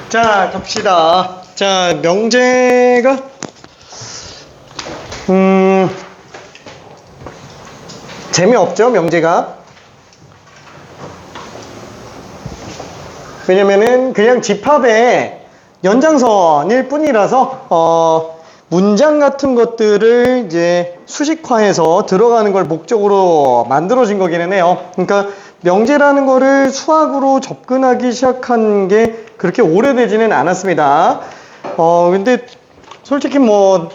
자, 갑시다. 자, 명제가 재미없죠, 명제가. 왜냐면은 그냥 집합의 연장선일 뿐이라서 문장 같은 것들을 이제 수식화해서 들어가는 걸 목적으로 만들어진 거기는 해요. 그러니까 명제라는 거를 수학으로 접근하기 시작한 게 그렇게 오래되지는 않았습니다. 근데 솔직히 뭐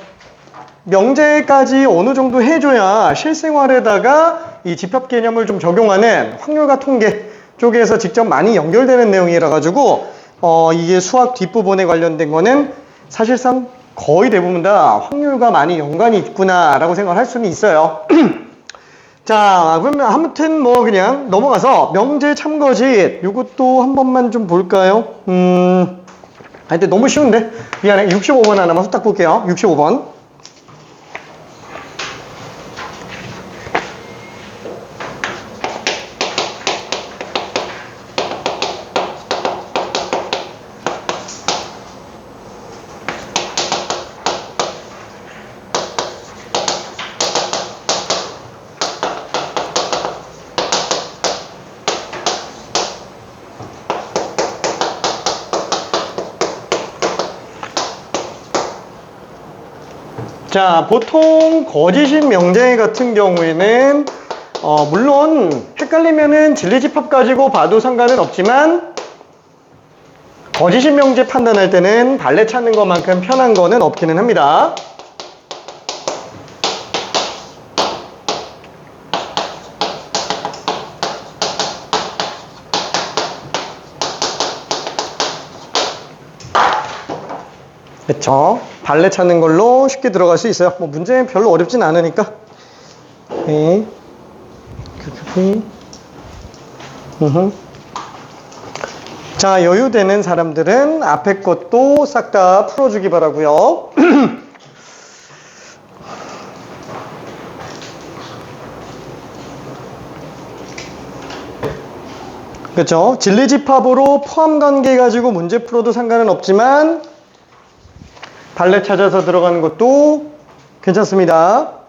명제까지 어느 정도 해줘야 실생활에다가 이 집합 개념을 좀 적용하는 확률과 통계 쪽에서 직접 많이 연결되는 내용이라 가지고 이게 수학 뒷부분에 관련된 거는 사실상 거의 대부분 다 확률과 많이 연관이 있구나라고 생각할 수는 있어요. 자, 그러면 아무튼 뭐 그냥 넘어가서 명제 참거짓 이것도 한 번만 좀 볼까요? 하여튼 너무 쉬운데 미안해. 65번 하나만 후딱 볼게요. 65번. 자, 보통 거짓인 명제 같은 경우에는 물론 헷갈리면은 진리집합 가지고 봐도 상관은 없지만 거짓인 명제 판단할 때는 발레 찾는 것만큼 편한 거는 없기는 합니다. 그쵸? 발레 찾는 걸로 쉽게 들어갈 수 있어요. 뭐 문제는 별로 어렵진 않으니까. 네. 자, 여유되는 사람들은 앞에 것도 싹 다 풀어주기 바라고요. 그쵸? 진리집합으로 포함관계 가지고 문제 풀어도 상관은 없지만 발레 찾아서 들어가는 것도 괜찮습니다.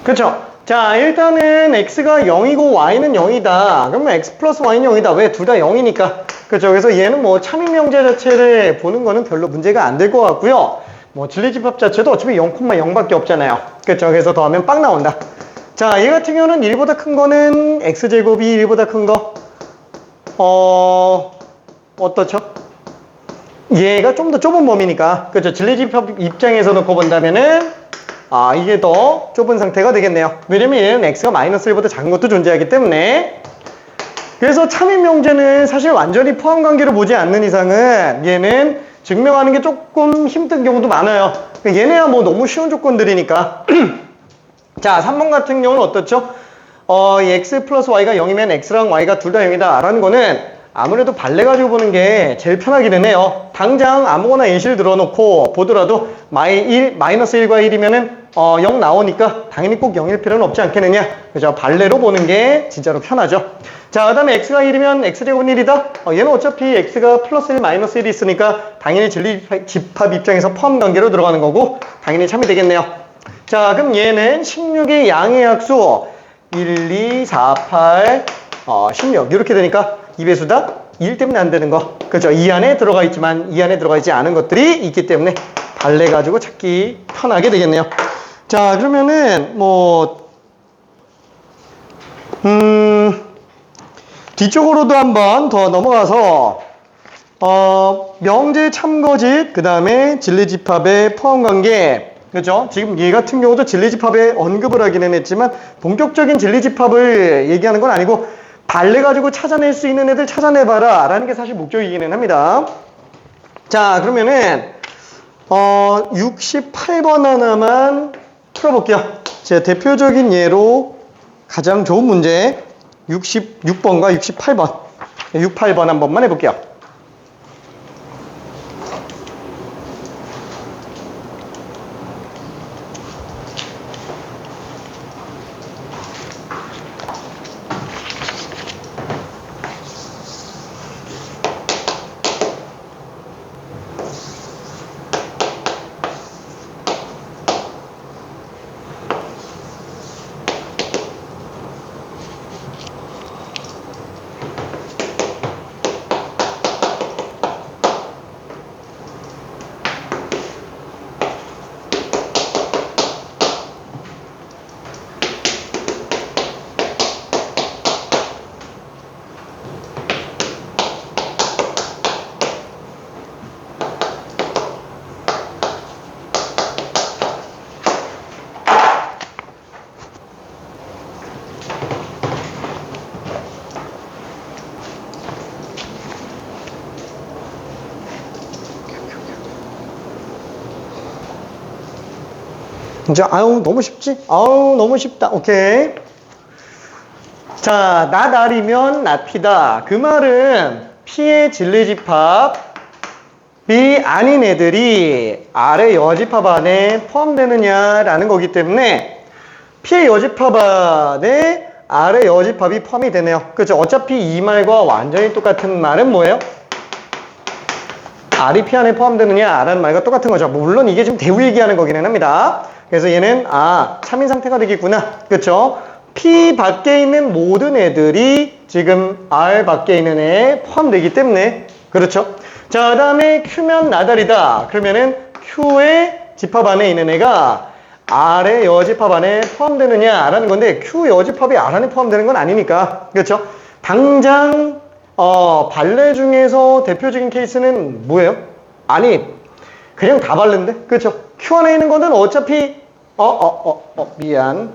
그쵸? 자, 일단은 x가 0이고 y는 0이다. 그러면 x 플러스 y는 0이다. 왜? 둘 다 0이니까. 그쵸? 그래서 얘는 뭐 참임명제 자체를 보는 거는 별로 문제가 안 될 것 같고요. 뭐 진리집합 자체도 어차피 0,0밖에 없잖아요. 그쵸? 그래서 더하면 빵 나온다. 자, 얘 같은 경우는 1보다 큰 거는 x제곱이 1보다 큰 거. 어떻죠? 얘가 좀 더 좁은 범위니까. 그쵸? 진리집합 입장에서 놓고 본다면은 이게 더 좁은 상태가 되겠네요. 왜냐면 얘는 x가 마이너스 1보다 작은 것도 존재하기 때문에. 그래서 참임명제는 사실 완전히 포함관계로 보지 않는 이상은 얘는 증명하는 게 조금 힘든 경우도 많아요. 얘네야 뭐 너무 쉬운 조건들이니까. 자, 3번 같은 경우는 어떻죠? 이 x 플러스 y가 0이면 x랑 y가 둘 다 0이다 라는 거는 아무래도 발레 가지고 보는 게 제일 편하기는 해요. 당장 아무거나 예시를 들어놓고 보더라도 마이너스 1과 1이면은 0 나오니까 당연히 꼭 0일 필요는 없지 않겠느냐. 그죠? 발레로 보는 게 진짜로 편하죠. 자, 그 다음에 x가 1이면 x제곱은 1이다. 얘는 어차피 x가 플러스 1, 마이너스 1이 있으니까 당연히 진리집합 입장에서 포함관계로 들어가는 거고 당연히 참이 되겠네요. 자, 그럼 얘는 16의 양의 약수 1, 2, 4, 8, 16 이렇게 되니까 2배수다? 1 때문에 안 되는 거. 그죠? 이 안에 들어가 있지만 이 안에 들어가 있지 않은 것들이 있기 때문에 발레 가지고 찾기 편하게 되겠네요. 자, 그러면은 뭐 뒤쪽으로도 한번 더 넘어가서 명제 참거짓 그 다음에 진리집합의 포함관계 그죠? 지금 얘 같은 경우도 진리집합에 언급을 하기는 했지만 본격적인 진리집합을 얘기하는 건 아니고 발레 가지고 찾아낼 수 있는 애들 찾아내봐라 라는 게 사실 목적이기는 합니다. 자, 그러면은 68번 하나만 풀어볼게요. 제 대표적인 예로 가장 좋은 문제 66번과 68번 68번 한 번만 해볼게요. 이제 너무 쉽지? 너무 쉽다. 오케이. 자, 나달이면 나피다. 그 말은 P의 진리집합이 아닌 애들이 아래 여집합 안에 포함되느냐라는 거기 때문에 P의 여집합 안에 아래 여집합이 포함이 되네요. 그렇죠? 어차피 이 말과 완전히 똑같은 말은 뭐예요? R이 P 안에 포함되느냐 라는 말과 똑같은 거죠. 물론 이게 지금 대우 얘기하는 거기는 합니다. 그래서 얘는 참인 상태가 되겠구나. 그쵸? P 밖에 있는 모든 애들이 지금 R 밖에 있는 애에 포함되기 때문에 그렇죠? 자, 그 다음에 Q면 나달이다. 그러면은 Q의 집합 안에 있는 애가 R의 여집합 안에 포함되느냐라는 건데 Q 여집합이 R 안에 포함되는 건 아니니까 그렇죠? 당장 발레 중에서 대표적인 케이스는 뭐예요? 아니 그냥 다 발레인데 그렇죠? Q 안에 있는 거는 어차피 미안.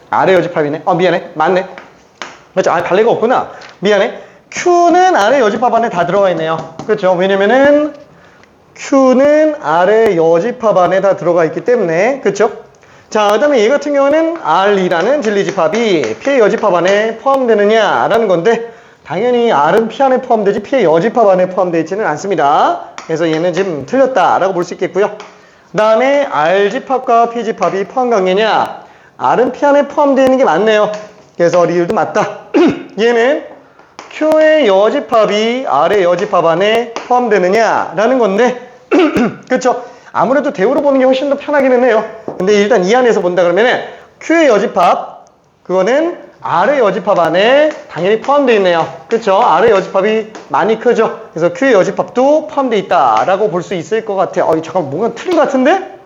아래 여집합이네. 미안해. 맞네. 맞죠? 발레가 없구나. 미안해. Q는 아래 여집합 안에 다 들어가 있네요. 그렇죠? 왜냐면은 Q는 아래 여집합 안에 다 들어가 있기 때문에 그렇죠? 자, 그 다음에 얘 같은 경우는 R이라는 진리집합이 P의 여집합 안에 포함되느냐라는 건데 당연히 R은 P 안에 포함되지 P의 여집합 안에 포함되어 있지는 않습니다. 그래서 얘는 지금 틀렸다라고 볼 수 있겠고요. 그 다음에 R집합과 P집합이 포함 관계냐? R은 P 안에 포함되어 있는 게 맞네요. 그래서 리을도 맞다. 얘는 Q의 여집합이 R의 여집합 안에 포함되느냐라는 건데 그렇죠? 아무래도 대우로 보는 게 훨씬 더 편하기는 해요. 근데 일단 이 안에서 본다 그러면은 Q의 여집합 그거는 R의 여집합 안에 당연히 포함되어 있네요. 그렇죠? R의 여집합이 많이 크죠? 그래서 Q의 여집합도 포함되어 있다라고 볼 수 있을 것 같아요. 잠깐 뭔가 틀린 것 같은데?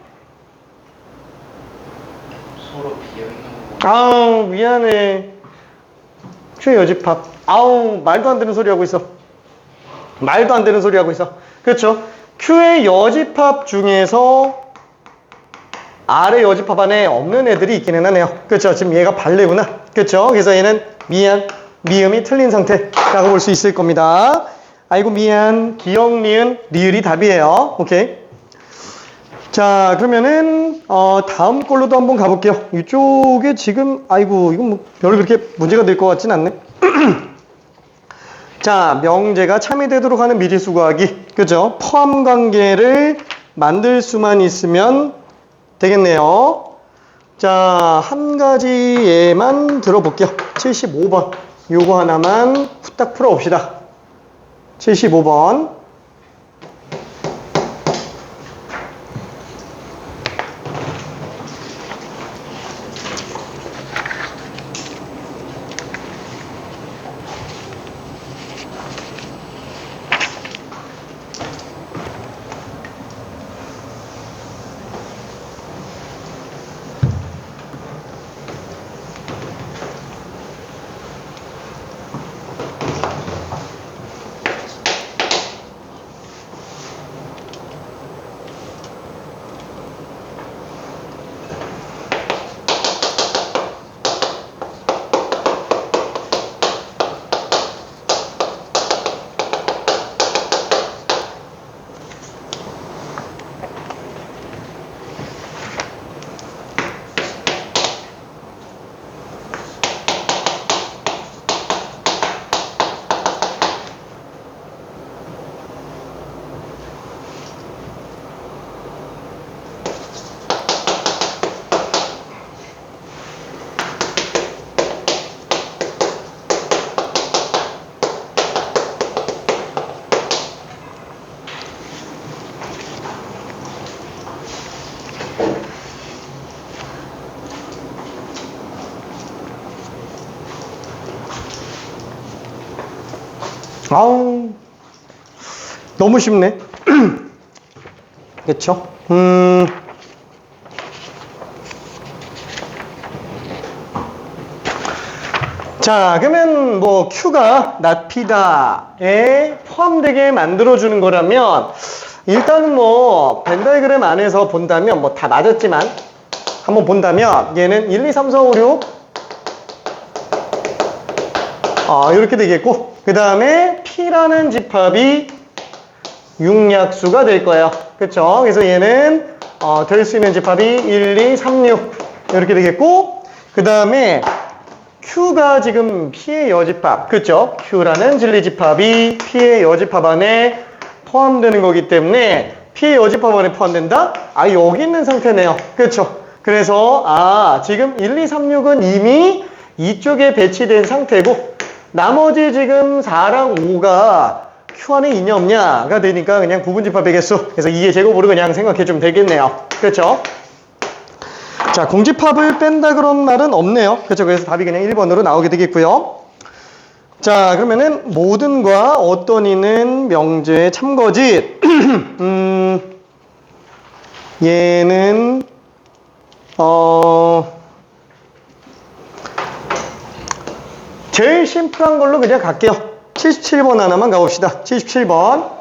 서로 비어있는 거. 미안해. Q의 여집합. 말도 안 되는 소리 하고 있어. 말도 안 되는 소리 하고 있어. 그렇죠? Q의 여집합 중에서 R의 여집합 안에 없는 애들이 있기는 하네요. 그렇죠? 지금 얘가 발레구나. 그렇죠? 그래서 얘는 미음이 틀린 상태라고 볼 수 있을 겁니다. 아이고 미안. 기억, 니은, 리을이 답이에요. 오케이. 자, 그러면은 다음 걸로도 한번 가볼게요. 이쪽에 지금 이건 뭐 별로 그렇게 문제가 될 것 같진 않네. 자, 명제가 참여되도록 하는 미지수 구하기. 그죠? 포함 관계를 만들 수만 있으면 되겠네요. 자, 한 가지 예만 들어볼게요. 75번. 요거 하나만 후딱 풀어봅시다. 75번. 아우, 너무 쉽네. 그쵸? 자, 그러면 뭐 Q가 낫피다에 포함되게 만들어주는 거라면 일단은 뭐 벤 다이그램 안에서 본다면 뭐 다 맞았지만 한번 본다면 얘는 1, 2, 3, 4, 5, 6 이렇게 되겠고 그 다음에 P라는 집합이 6약수가 될 거예요. 그쵸? 그래서 얘는 될 수 있는 집합이 1, 2, 3, 6 이렇게 되겠고 그 다음에 Q가 지금 P의 여집합, 그쵸? Q라는 진리집합이 P의 여집합 안에 포함되는 거기 때문에 P의 여집합 안에 포함된다? 여기 있는 상태네요. 그쵸? 그래서 지금 1, 2, 3, 6은 이미 이쪽에 배치된 상태고 나머지 지금 4랑 5가 Q 안에 있냐 없냐가 되니까 그냥 부분집합의 개수. 그래서 이게 제곱으로 그냥 생각해 주면 되겠네요. 그렇죠? 자, 공집합을 뺀다 그런 말은 없네요. 그렇죠? 그래서 답이 그냥 1번으로 나오게 되겠고요. 자, 그러면은 모든과 어떤 이는 명제의 참거짓. 얘는 제일 심플한 걸로 그냥 갈게요. 77번 하나만 가봅시다. 77번.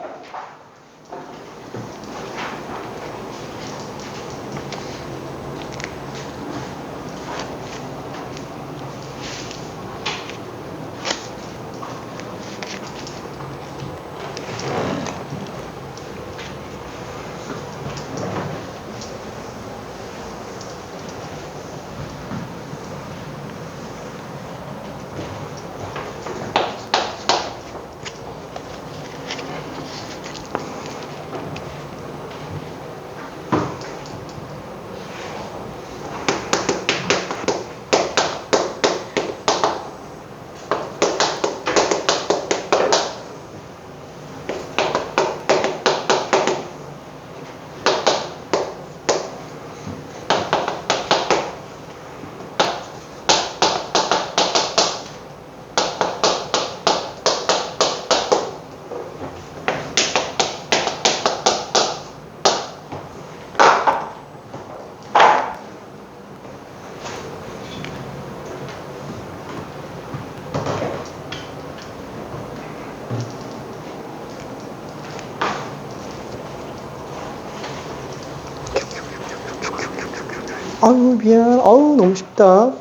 아유 미안. 너무 쉽다.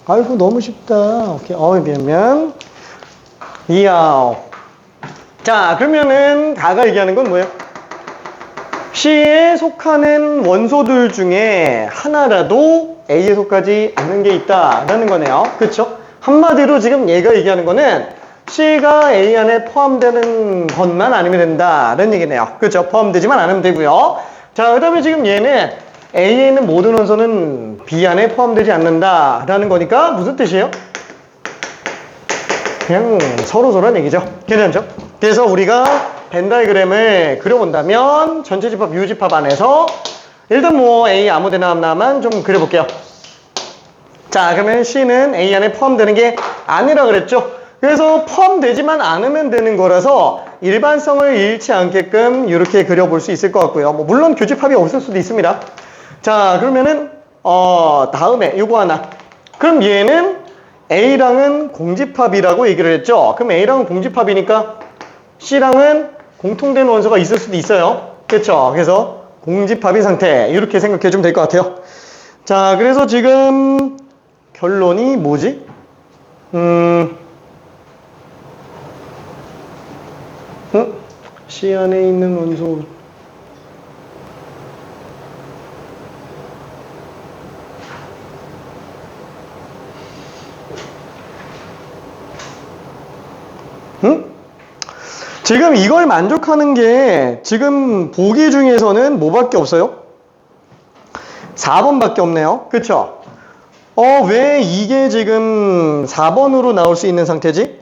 아이고 너무 쉽다. 오케이. 미안. 이야. 자, 그러면은 가가 얘기하는 건 뭐예요? C에 속하는 원소들 중에 하나라도 A에 속하지 않는 게 있다라는 거네요. 그쵸? 한마디로 지금 얘가 얘기하는 거는 C가 A 안에 포함되는 것만 아니면 된다라는 얘기네요. 그쵸? 포함되지만 않으면 되고요. 자, 그 다음에 지금 얘는 A에 있는 모든 원소는 B 안에 포함되지 않는다라는 거니까 무슨 뜻이에요? 그냥 서로서로한 얘기죠. 괜찮죠? 그래서 우리가 벤 다이그램을 그려본다면 전체 집합 U 집합 안에서 일단 뭐 A 아무데나 하나만 좀 그려볼게요. 자, 그러면 C는 A 안에 포함되는 게 아니라 그랬죠. 그래서 포함되지만 않으면 되는 거라서 일반성을 잃지 않게끔 이렇게 그려볼 수 있을 것 같고요. 뭐 물론 교집합이 없을 수도 있습니다. 자, 그러면은 다음에 요거 하나. 그럼 얘는 A랑은 공집합이라고 얘기를 했죠. 그럼 A랑은 공집합이니까 C랑은 공통된 원소가 있을 수도 있어요. 그렇죠? 그래서 공집합인 상태 이렇게 생각해 주면 될 것 같아요. 자, 그래서 지금 결론이 뭐지? C 안에 있는 원소 지금 이걸 만족하는 게 지금 보기 중에서는 뭐밖에 없어요? 4번밖에 없네요. 그쵸? 왜 이게 지금 4번으로 나올 수 있는 상태지?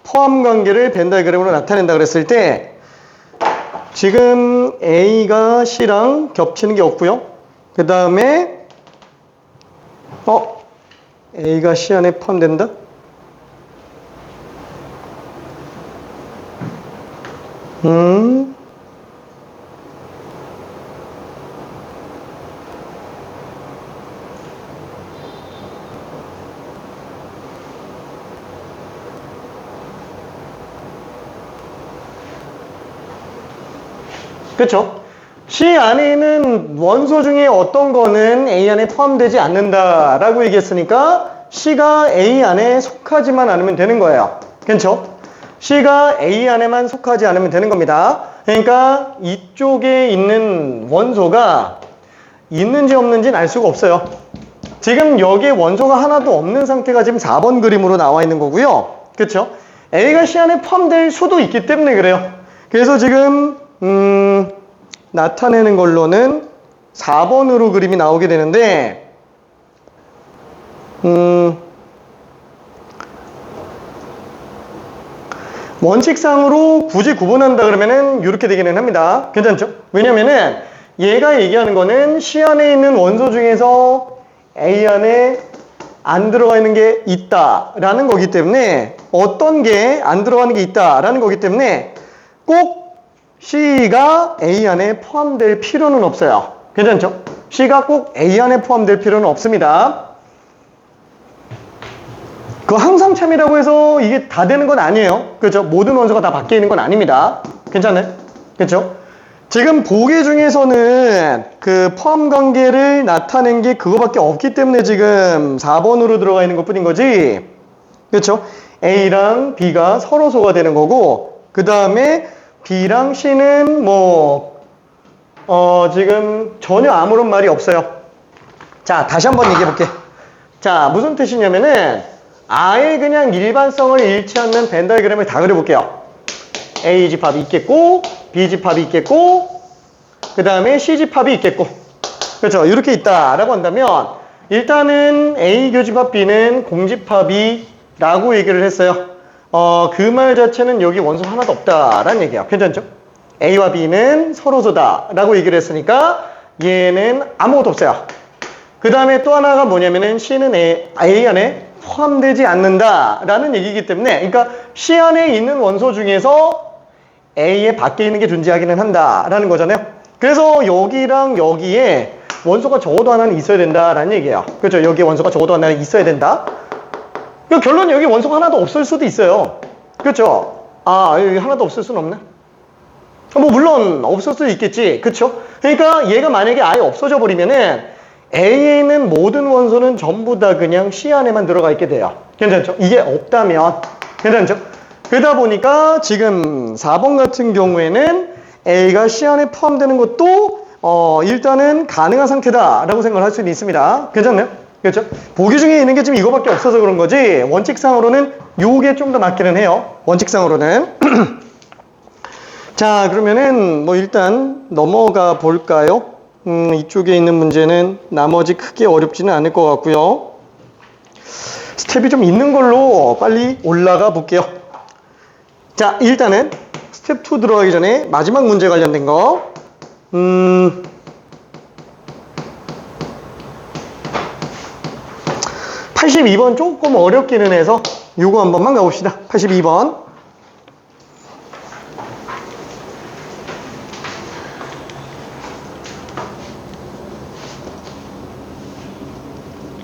포함 관계를 벤 다이그램으로 나타낸다 그랬을 때 지금 A가 C랑 겹치는 게 없고요. 그 다음에 A가 C 안에 포함된다? 음. 그쵸? C 안에 있는 원소 중에 어떤 거는 A 안에 포함되지 않는다라고 얘기했으니까 C가 A 안에 속하지만 않으면 되는 거예요. 그쵸? C가 A 안에만 속하지 않으면 되는 겁니다. 그러니까 이쪽에 있는 원소가 있는지 없는지는 알 수가 없어요. 지금 여기에 원소가 하나도 없는 상태가 지금 4번 그림으로 나와 있는 거고요. 그쵸? A가 C 안에 포함될 수도 있기 때문에 그래요. 그래서 지금 나타내는 걸로는 4번으로 그림이 나오게 되는데 원칙상으로 굳이 구분한다 그러면은 이렇게 되기는 합니다. 괜찮죠? 왜냐면은 얘가 얘기하는 거는 C 안에 있는 원소 중에서 A 안에 안 들어가 있는 게 있다라는 거기 때문에 어떤 게 안 들어가는 게 있다라는 거기 때문에 꼭 C가 A 안에 포함될 필요는 없어요. 괜찮죠? C가 꼭 A 안에 포함될 필요는 없습니다. 그 항상 참이라고 해서 이게 다 되는 건 아니에요. 그렇죠? 모든 원소가 다 밖에 있는 건 아닙니다. 괜찮아요? 그렇죠? 지금 보기 중에서는 그 포함 관계를 나타낸 게 그거밖에 없기 때문에 지금 4번으로 들어가 있는 것 뿐인 거지. 그렇죠? A랑 B가 서로소가 되는 거고 그 다음에 B랑 C는 지금 전혀 아무런 말이 없어요. 자, 다시 한번 얘기해 볼게. 자, 무슨 뜻이냐면은 아예 그냥 일반성을 잃지 않는 벤 다이그램을 다 그려볼게요. A 집합이 있겠고 B 집합이 있겠고 그 다음에 C 집합이 있겠고 그렇죠? 이렇게 있다라고 한다면 일단은 A 교집합 B는 공집합이라고 얘기를 했어요. 그 말 자체는 여기 원소 하나도 없다라는 얘기야. 괜찮죠? A와 B는 서로소다라고 얘기를 했으니까 얘는 아무것도 없어요. 그 다음에 또 하나가 뭐냐면은 C는 A 안에 포함되지 않는다라는 얘기이기 때문에 그러니까 C 안에 있는 원소 중에서 A의 밖에 있는 게 존재하기는 한다라는 거잖아요. 그래서 여기랑 여기에 원소가 적어도 하나는 있어야 된다라는 얘기예요. 그렇죠? 여기에 원소가 적어도 하나는 있어야 된다. 그 결론은 여기 원소가 하나도 없을 수도 있어요. 그렇죠? 아, 여기 하나도 없을 수는 없네. 물론 없을 수도 있겠지. 그렇죠? 그러니까 얘가 만약에 아예 없어져 버리면은 A에 있는 모든 원소는 전부 다 그냥 C 안에만 들어가 있게 돼요. 괜찮죠? 이게 없다면 괜찮죠? 그러다 보니까 지금 4번 같은 경우에는 A가 C 안에 포함되는 것도 일단은 가능한 상태다라고 생각을 할 수는 있습니다. 괜찮나요? 그렇죠? 보기 중에 있는 게 지금 이거밖에 없어서 그런 거지 원칙상으로는 요게 좀 더 맞기는 해요. 원칙상으로는 자, 그러면은 일단 넘어가 볼까요? 이쪽에 있는 문제는 나머지 크게 어렵지는 않을 것 같고요. 스텝이 좀 있는 걸로 빨리 올라가 볼게요. 자, 일단은 스텝 2 들어가기 전에 마지막 문제 관련된 거 82번 조금 어렵기는 해서 요거 한 번만 가봅시다. 82번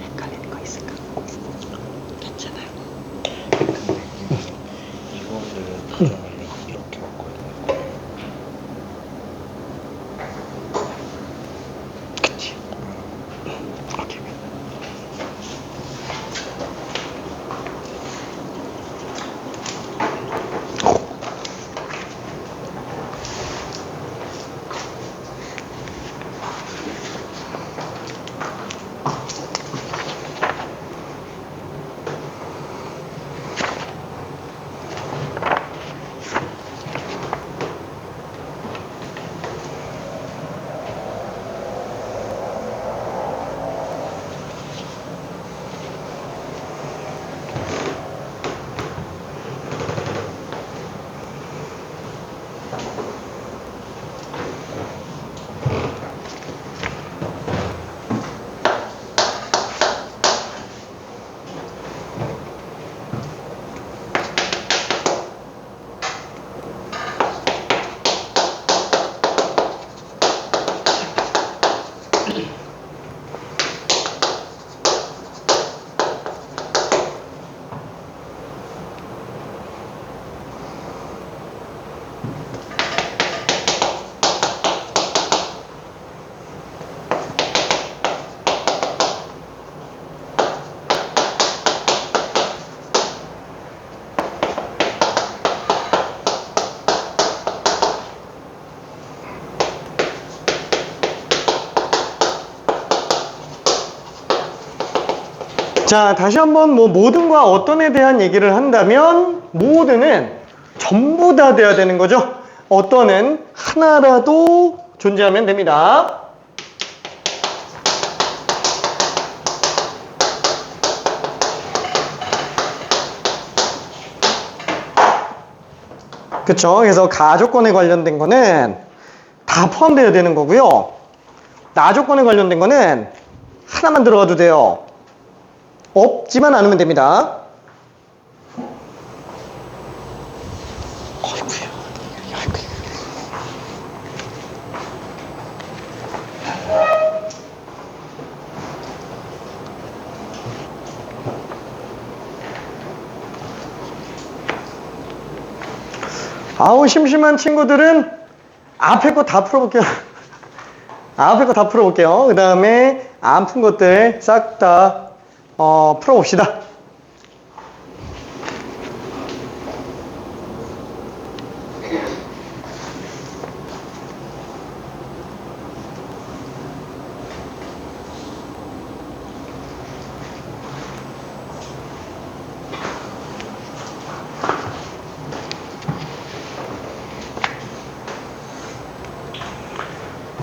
헷갈리는 거 있을까? 괜찮아요. 이거를 가져갈래? 이렇게 바꿔야 돼. 그치. 오케이. 자, 다시 한번 뭐 모든과 어떤에 대한 얘기를 한다면 모든은 전부 다 돼야 되는 거죠. 어떤은 하나라도 존재하면 됩니다. 그쵸? 그래서 가조건에 관련된 거는 다 포함되어야 되는 거고요. 나조건에 관련된 거는 하나만 들어가도 돼요. 없지만 않으면 됩니다. 아우, 심심한 친구들은 앞에 거 다 풀어볼게요. 앞에 거 다 풀어볼게요. 그 다음에 안 푼 것들 싹 다 풀어봅시다.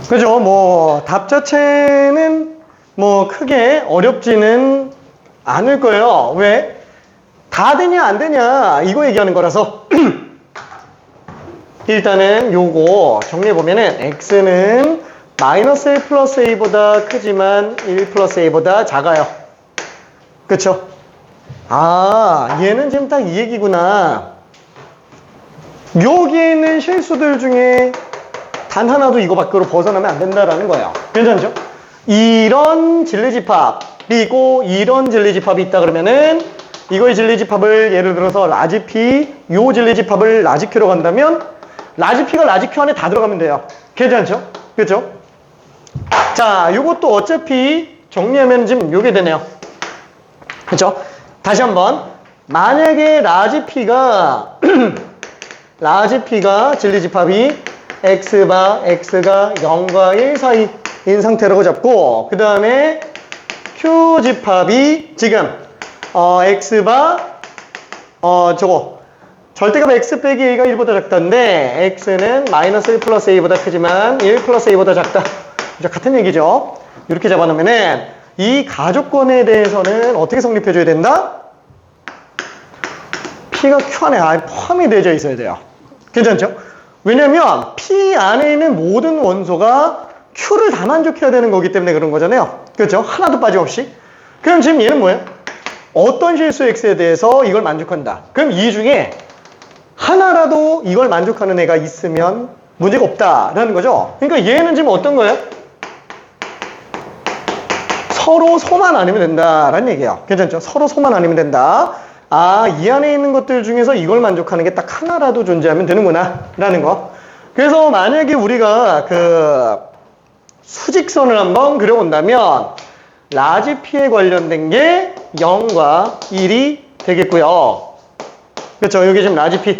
그죠? 뭐 답 자체는 뭐 크게 어렵지는 않을 거예요. 왜? 다 되냐 안 되냐 이거 얘기하는 거라서. 일단은 요거 정리해보면은 x는 마이너스 1 플러스 a보다 크지만 1 플러스 a보다 작아요. 그쵸? 아, 얘는 지금 딱 이 얘기구나. 여기에 있는 실수들 중에 단 하나도 이거 밖으로 벗어나면 안 된다라는 거예요. 괜찮죠? 이런 진리집합, 그리고 이런 진리집합이 있다 그러면은 이거의 진리집합을 예를 들어서 라지 P, 요 진리집합을 라지 Q로 간다면 라지 P가 라지 Q 안에 다 들어가면 돼요. 괜찮죠? 그죠? 자, 요것도 어차피 정리하면 지금 요게 되네요. 그죠? 다시 한번. 만약에 라지 P가 라지 P가 진리집합이 x가 0과 1 사이인 상태라고 잡고, 그 다음에 q집합이 지금 x가 저거 절대값 x 빼기 a가 1보다 작다인데 x는 마이너스 1 플러스 a보다 크지만 1 플러스 a보다 작다. 같은 얘기죠. 이렇게 잡아놓으면은 이 가조건에 대해서는 어떻게 성립해줘야 된다? p가 q 안에 포함이 되어 있어야 돼요. 괜찮죠? 왜냐면 P 안에 있는 모든 원소가 Q를 다 만족해야 되는 거기 때문에 그런 거잖아요. 그렇죠? 하나도 빠짐없이. 그럼 지금 얘는 뭐예요? 어떤 실수 X에 대해서 이걸 만족한다. 그럼 이 중에 하나라도 이걸 만족하는 애가 있으면 문제가 없다라는 거죠. 그러니까 얘는 지금 어떤 거예요? 서로 소만 아니면 된다라는 얘기예요. 괜찮죠? 서로 소만 아니면 된다. 아, 이 안에 있는 것들 중에서 이걸 만족하는 게 딱 하나라도 존재하면 되는구나 라는 거. 그래서 만약에 우리가 그 수직선을 한번 그려본다면 라지 P에 관련된 게 0과 1이 되겠고요. 그렇죠? 여기 지금 라지 P.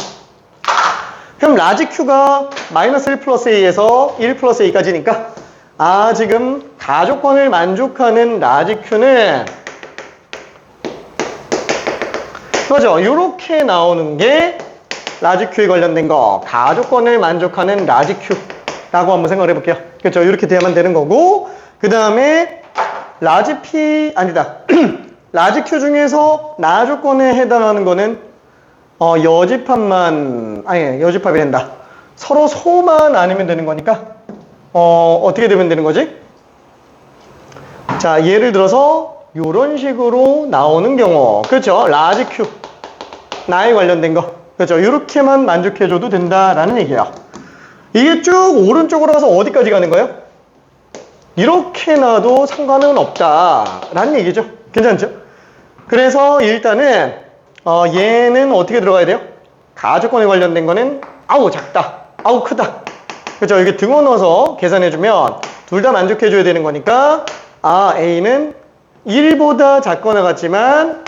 그럼 라지 Q가 마이너스 1 플러스 A에서 1 플러스 A까지니까 아, 지금 가조건을 만족하는 라지 Q는 그죠? 이렇게 나오는 게 라지 Q에 관련된 거, 가조건을 만족하는 라지 Q라고 한번 생각을 해볼게요. 그렇죠? 이렇게 돼야만 되는 거고, 그 다음에 라지 P 아니다. 라지 Q 중에서 나조건에 해당하는 거는 여집합만 여집합이 된다. 서로 소만 아니면 되는 거니까 어떻게 되면 되는 거지? 자, 예를 들어서 이런 식으로 나오는 경우, 그렇죠? 라지 Q 나에 관련된 거, 그렇죠? 이렇게만 만족해줘도 된다라는 얘기예요. 이게 쭉 오른쪽으로 가서 어디까지 가는 거예요? 이렇게 놔도 상관은 없다라는 얘기죠. 괜찮죠? 그래서 일단은 얘는 어떻게 들어가야 돼요? 가조건에 관련된 거는 아우 작다, 아우 크다. 그렇죠? 이렇게 등호 넣어서 계산해주면 둘 다 만족해줘야 되는 거니까 아, A는 1보다 작거나 같지만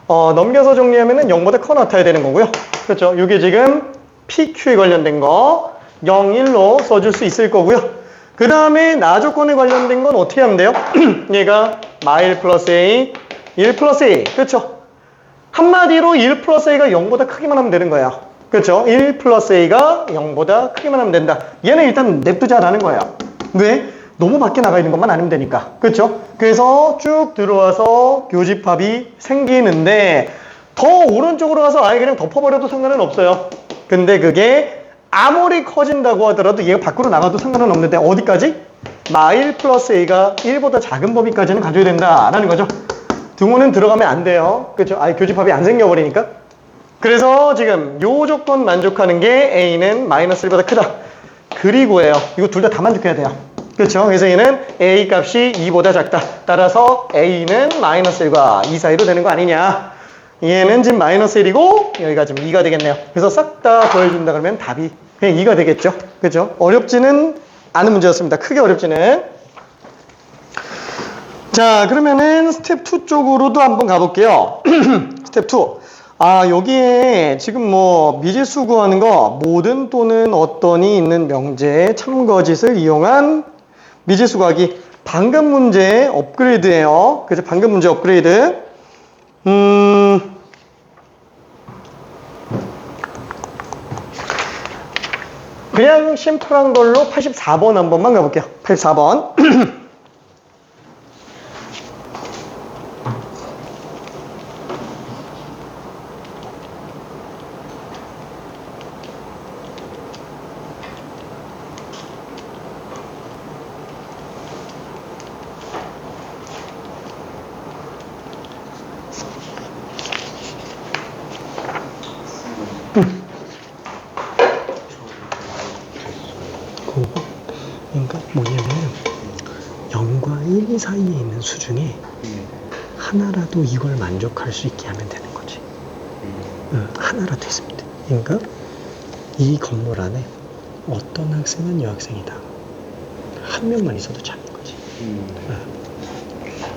넘겨서 정리하면은 0보다 커 나타야 되는 거고요. 그렇죠? 이게 지금 PQ에 관련된 거 0, 1로 써줄 수 있을 거고요. 그 다음에 나조건에 관련된 건 어떻게 하면 돼요? 얘가 마일 플러스 A 1 플러스 A. 그렇죠? 한마디로 1 플러스 A가 0보다 크기만 하면 되는 거예요. 그렇죠? 1 플러스 A가 0보다 크기만 하면 된다. 얘는 일단 냅두자라는 거예요. 왜? 너무 밖에 나가 있는 것만 아니면 되니까. 그렇죠? 그래서 쭉 들어와서 교집합이 생기는데 더 오른쪽으로 가서 아예 그냥 덮어버려도 상관은 없어요. 근데 그게 아무리 커진다고 하더라도 얘가 밖으로 나가도 상관은 없는데 어디까지? 마 1 플러스 A가 1보다 작은 범위까지는 가져야 된다라는 거죠. 등호는 들어가면 안 돼요. 그렇죠? 아예 교집합이 안 생겨버리니까. 그래서 지금 요 조건 만족하는 게 A는 마이너스 1보다 크다. 그리고예요. 이거 둘 다 만족해야 돼요. 그렇죠? 그래서 얘는 A 값이 2보다 작다. 따라서 A는 마이너스 1과 2 사이로 되는 거 아니냐. 얘는 지금 마이너스 1이고 여기가 지금 2가 되겠네요. 그래서 싹 다 더해준다 그러면 답이 그냥 2가 되겠죠. 그렇죠? 어렵지는 않은 문제였습니다. 크게 어렵지는. 자, 그러면은 스텝 2 쪽으로도 한번 가볼게요. 스텝 2. 아, 여기에 지금 뭐 미지수 구하는 거 모든 또는 어떤이 있는 명제의 참거짓을 이용한 미지수 구하기. 방금 문제 업그레이드예요. 그래서 방금 문제 업그레이드. 그냥 심플한 걸로 84번 한 번만 가볼게요. 84번. 그러니까 뭐냐면 0과 1 사이에 있는 수 중에 하나라도 이걸 만족할 수 있게 하면 되는 거지. 하나라도 있으면 돼. 그러니까 이 건물 안에 어떤 학생은 여학생이다. 한 명만 있어도 참인 거지.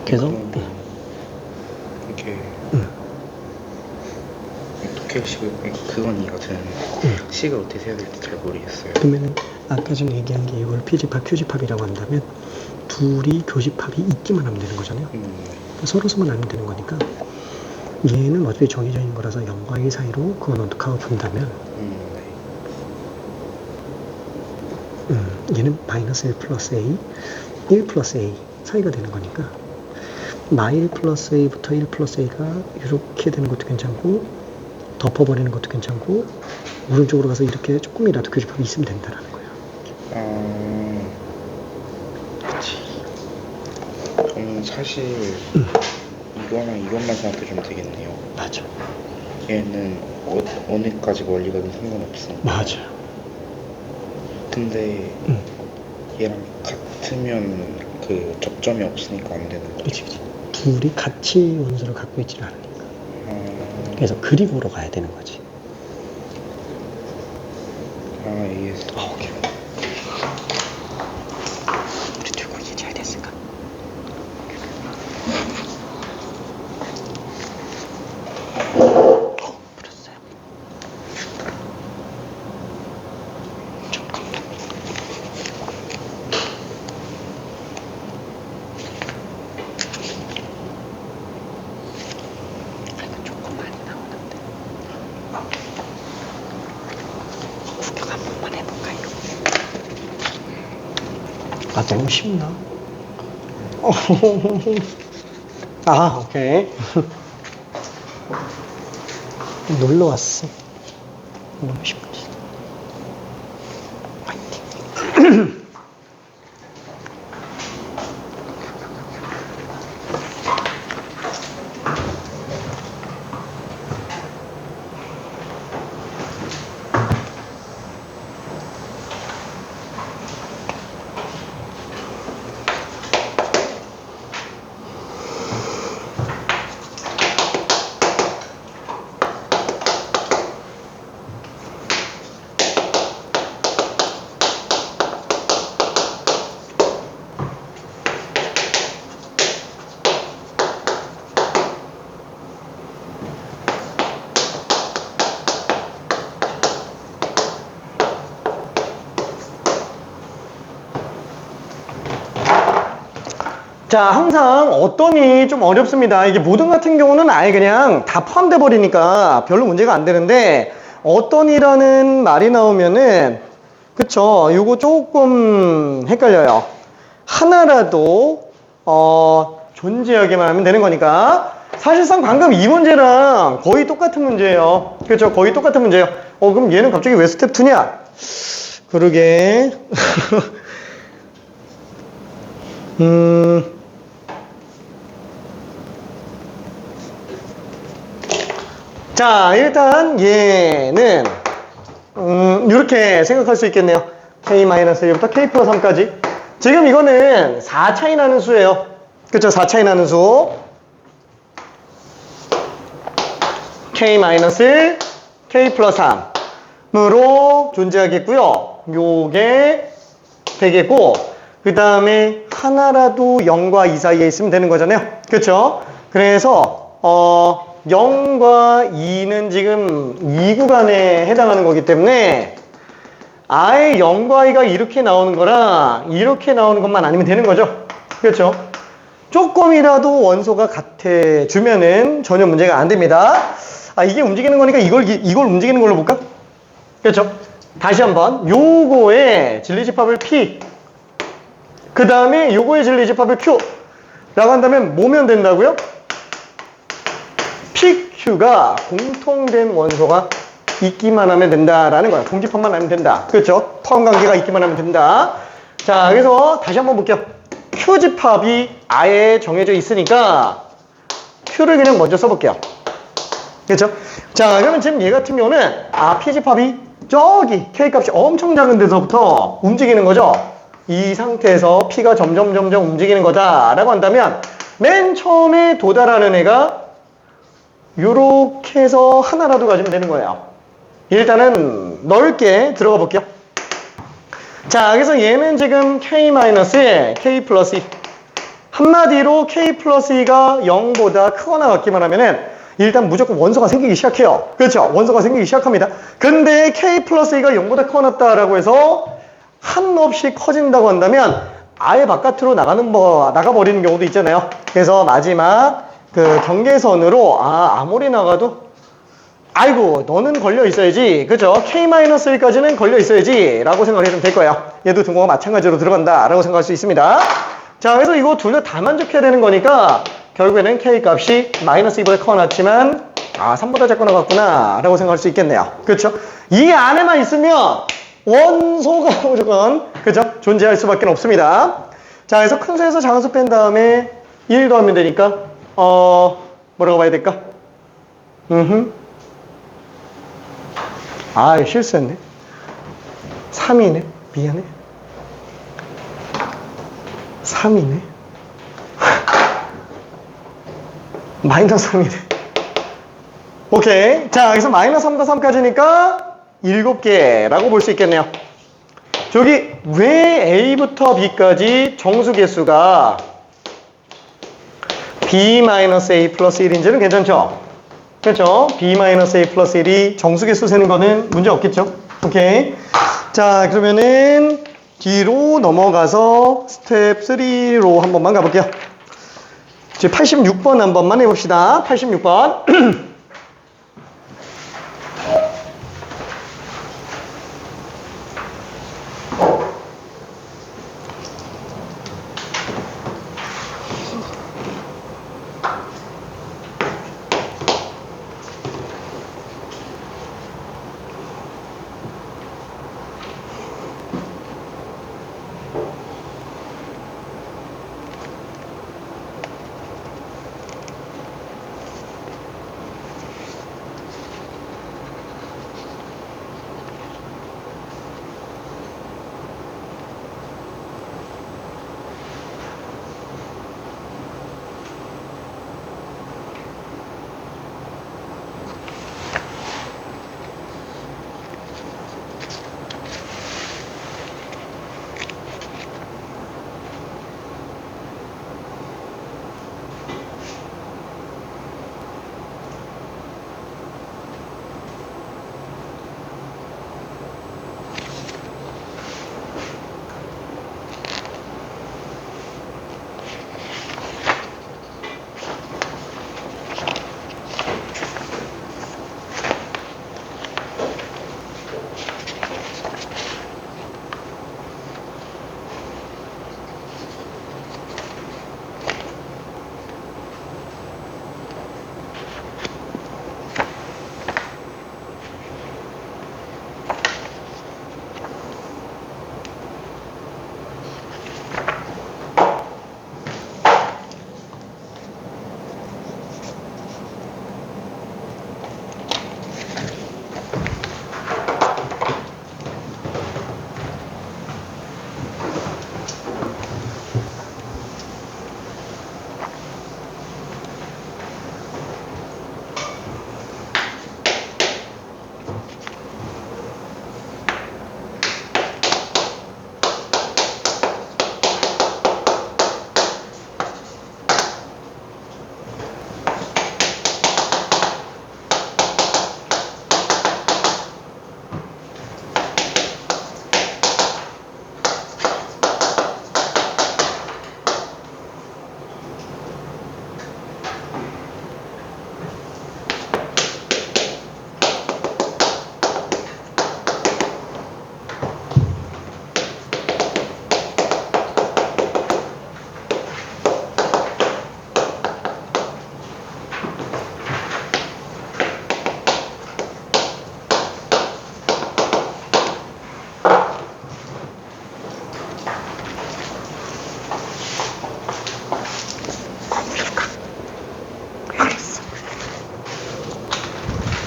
그래서 이게 어떻게 그건 이해가 되는데 식을 어떻게 세야 될지 잘 모르겠어요. 그러면은 아까 전 얘기한 게 이걸 피집합, 교집합이라고 한다면 둘이 교집합이 있기만 하면 되는 거잖아요. 서로서만 알면 되는 거니까 얘는 어차피 정해져 있는 거라서 0과 1 사이로 그건 어떻게 하고 본다면 얘는 마이너스 1 플러스 A, 1 플러스 A 사이가 되는 거니까 마 1 플러스 A부터 1 플러스 A가 이렇게 되는 것도 괜찮고 덮어버리는 것도 괜찮고 오른쪽으로 가서 이렇게 조금이라도 교집합이 있으면 된다라는 거예요. 그치. 저는 사실 이거나 이것만 생각해주면 되겠네요. 맞아. 얘는 어느까지 멀리 가든 상관없어. 맞아. 근데 얘랑 같으면 그 접점이 없으니까 안 되는 거죠. 그치. 둘이 같이 원소를 갖고 있지는 않으니까. 그래서 그리고로 가야 되는 거지. AS. 오케이. 우리 둘과 이제 잘 됐을까? 풀었어요. 잠깐만. 이거 조금 많이 나오는데. 구경 한 번만 해볼까요? 아, 너무 쉽나? 아, 오케이. 놀러 왔어. 너무 쉽지. 화이팅. 자, 항상 어떤이 좀 어렵습니다. 이게 모든 같은 경우는 아예 그냥 다 포함돼 버리니까 별로 문제가 안 되는데, 어떤이라는 말이 나오면은, 그쵸, 요거 조금 헷갈려요. 하나라도 존재하게만 하면 되는 거니까. 사실상 방금 이 문제랑 거의 똑같은 문제예요. 그렇죠? 거의 똑같은 문제예요. 그럼 얘는 갑자기 왜 스텝 2냐? 그러게. 자, 일단 얘는 이렇게 생각할 수 있겠네요. k-1부터 k 플러스 3까지. 지금 이거는 4 차이 나는 수예요. 그쵸? 4 차이 나는 수. k-1, k 플러스 3으로 존재하겠고요. 요게 되겠고, 그 다음에 하나라도 0과 2 사이에 있으면 되는 거잖아요. 그쵸? 그래서 0과 2는 지금 이 구간에 해당하는 거기 때문에 아예 0과 2가 이렇게 나오는 거랑 이렇게 나오는 것만 아니면 되는 거죠. 그렇죠? 조금이라도 원소가 같아주면은 전혀 문제가 안 됩니다. 이게 움직이는 거니까 이걸 움직이는 걸로 볼까? 그렇죠? 다시 한번 요거의 진리집합을 P, 그 다음에 요거의 진리집합을 Q 라고 한다면 뭐면 된다고요? PQ가 공통된 원소가 있기만 하면 된다라는 거야. 공집합만 하면 된다. 그렇죠? 포함 관계가 있기만 하면 된다. 자, 그래서 다시 한번 볼게요. Q집합이 아예 정해져 있으니까 Q를 그냥 먼저 써볼게요. 그렇죠? 자, 그러면 지금 얘 같은 경우는 P집합이 저기 K값이 엄청 작은 데서부터 움직이는 거죠. 이 상태에서 P가 점점 움직이는 거다라고 한다면 맨 처음에 도달하는 애가 요렇게 해서 하나라도 가지면 되는 거예요. 일단은 넓게 들어가 볼게요. 자, 그래서 얘는 지금 K-에 K 플러스 2. 한마디로 K 플러스 2가 0보다 크거나 같기만 하면은 일단 무조건 원소가 생기기 시작해요. 그렇죠? 원소가 생기기 시작합니다. 근데 K 플러스 2가 0보다 크거나 같다라고 해서 한없이 커진다고 한다면 아예 바깥으로 나가버리는 경우도 있잖아요. 그래서 마지막 그 경계선으로 아무리 나가도 아이고 너는 걸려 있어야지, 그죠? K-1까지는 걸려 있어야지 라고 생각하시면 될 거예요. 얘도 등호가 마찬가지로 들어간다 라고 생각할 수 있습니다. 자, 그래서 이거 둘 다 만족해야 되는 거니까 결국에는 K 값이 -2보다 커놨지만 3보다 작거나 같구나 라고 생각할 수 있겠네요. 그렇죠? 이 안에만 있으면 원소가 무조건, 그죠? 존재할 수밖에 없습니다. 자, 그래서 큰 수에서 작은 수 뺀 다음에 1 더하면 되니까 뭐라고 봐야 될까? 실수했네. 3이네. 미안해. 3이네. -3이네. 오케이. 자, 여기서 -3과 3까지니까 7개라고 볼 수 있겠네요. 저기 왜 A부터 B까지 정수 개수가 B-A 플러스 1인지는 괜찮죠? 그렇죠? B-A 플러스 1이 정수 개수 세는 거는 문제 없겠죠? 오케이. 자, 그러면은 뒤로 넘어가서 스텝 3로 한 번만 가볼게요. 이제 86번 한 번만 해봅시다. 86번.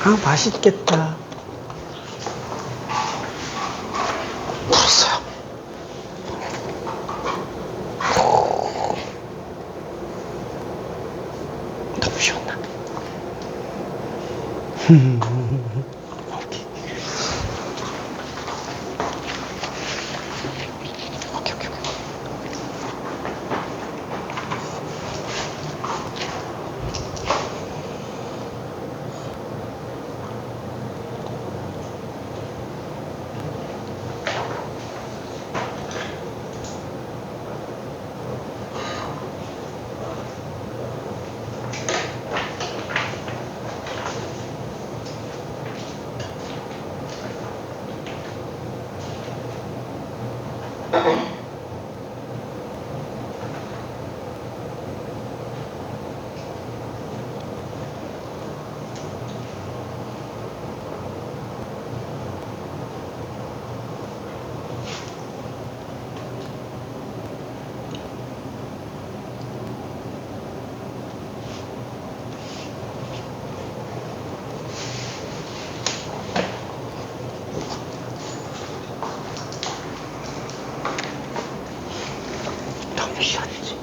아, 맛있겠다. 물었어요. 너무 시원나. 오케이. 오케이. 너무 시원하지.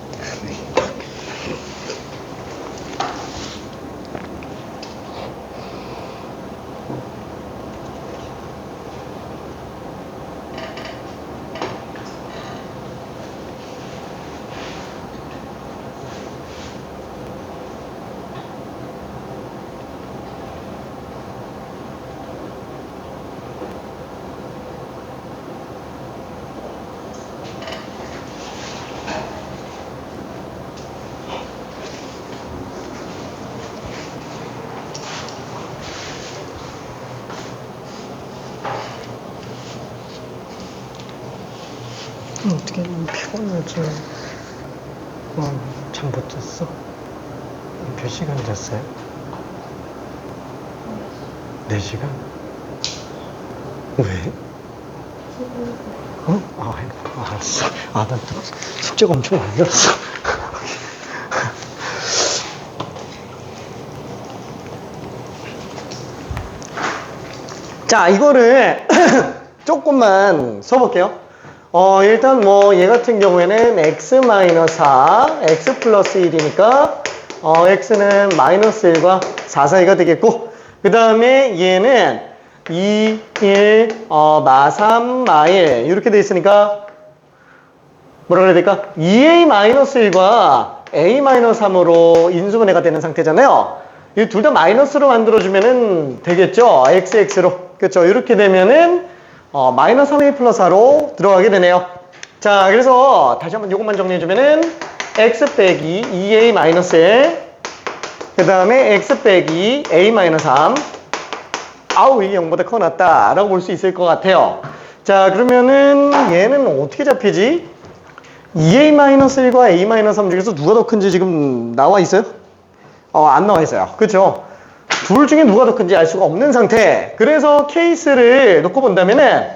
어떻게 피곤하지? 잠 못 잤어? 몇 시간 잤어요? 4시간? 왜? 알았어. 난 또 숙제가 엄청 많이었어. 자, 이거를 조금만 써볼게요. 일단 뭐 얘 같은 경우에는 x-4, x 플러스 1이니까 x는 마이너스 1과 4 사이가 되겠고, 그 다음에 얘는 2, 1, 마 3, 마 1 이렇게 돼 있으니까 뭐라 그래야 될까? 2a-1과 a-3으로 인수분해가 되는 상태잖아요. 이 둘 다 마이너스로 만들어주면은 되겠죠? xx로. 그렇죠? 이렇게 되면은 마이너스 3a 플러스 4로 들어가게 되네요. 자, 그래서 다시 한번 이것만 정리해주면은 x 빼기 2a 마이너스 1, 그 다음에 x 빼기 a 마이너스 3. 아우, 이게 0보다 커 낫다 라고 볼 수 있을 것 같아요. 자, 그러면은 얘는 어떻게 잡히지? 2a 마이너스 1과 a 마이너스 3 중에서 누가 더 큰지 지금 나와 있어요? 안 나와 있어요. 그렇죠? 둘 중에 누가 더 큰지 알 수가 없는 상태. 그래서 케이스를 놓고 본다면은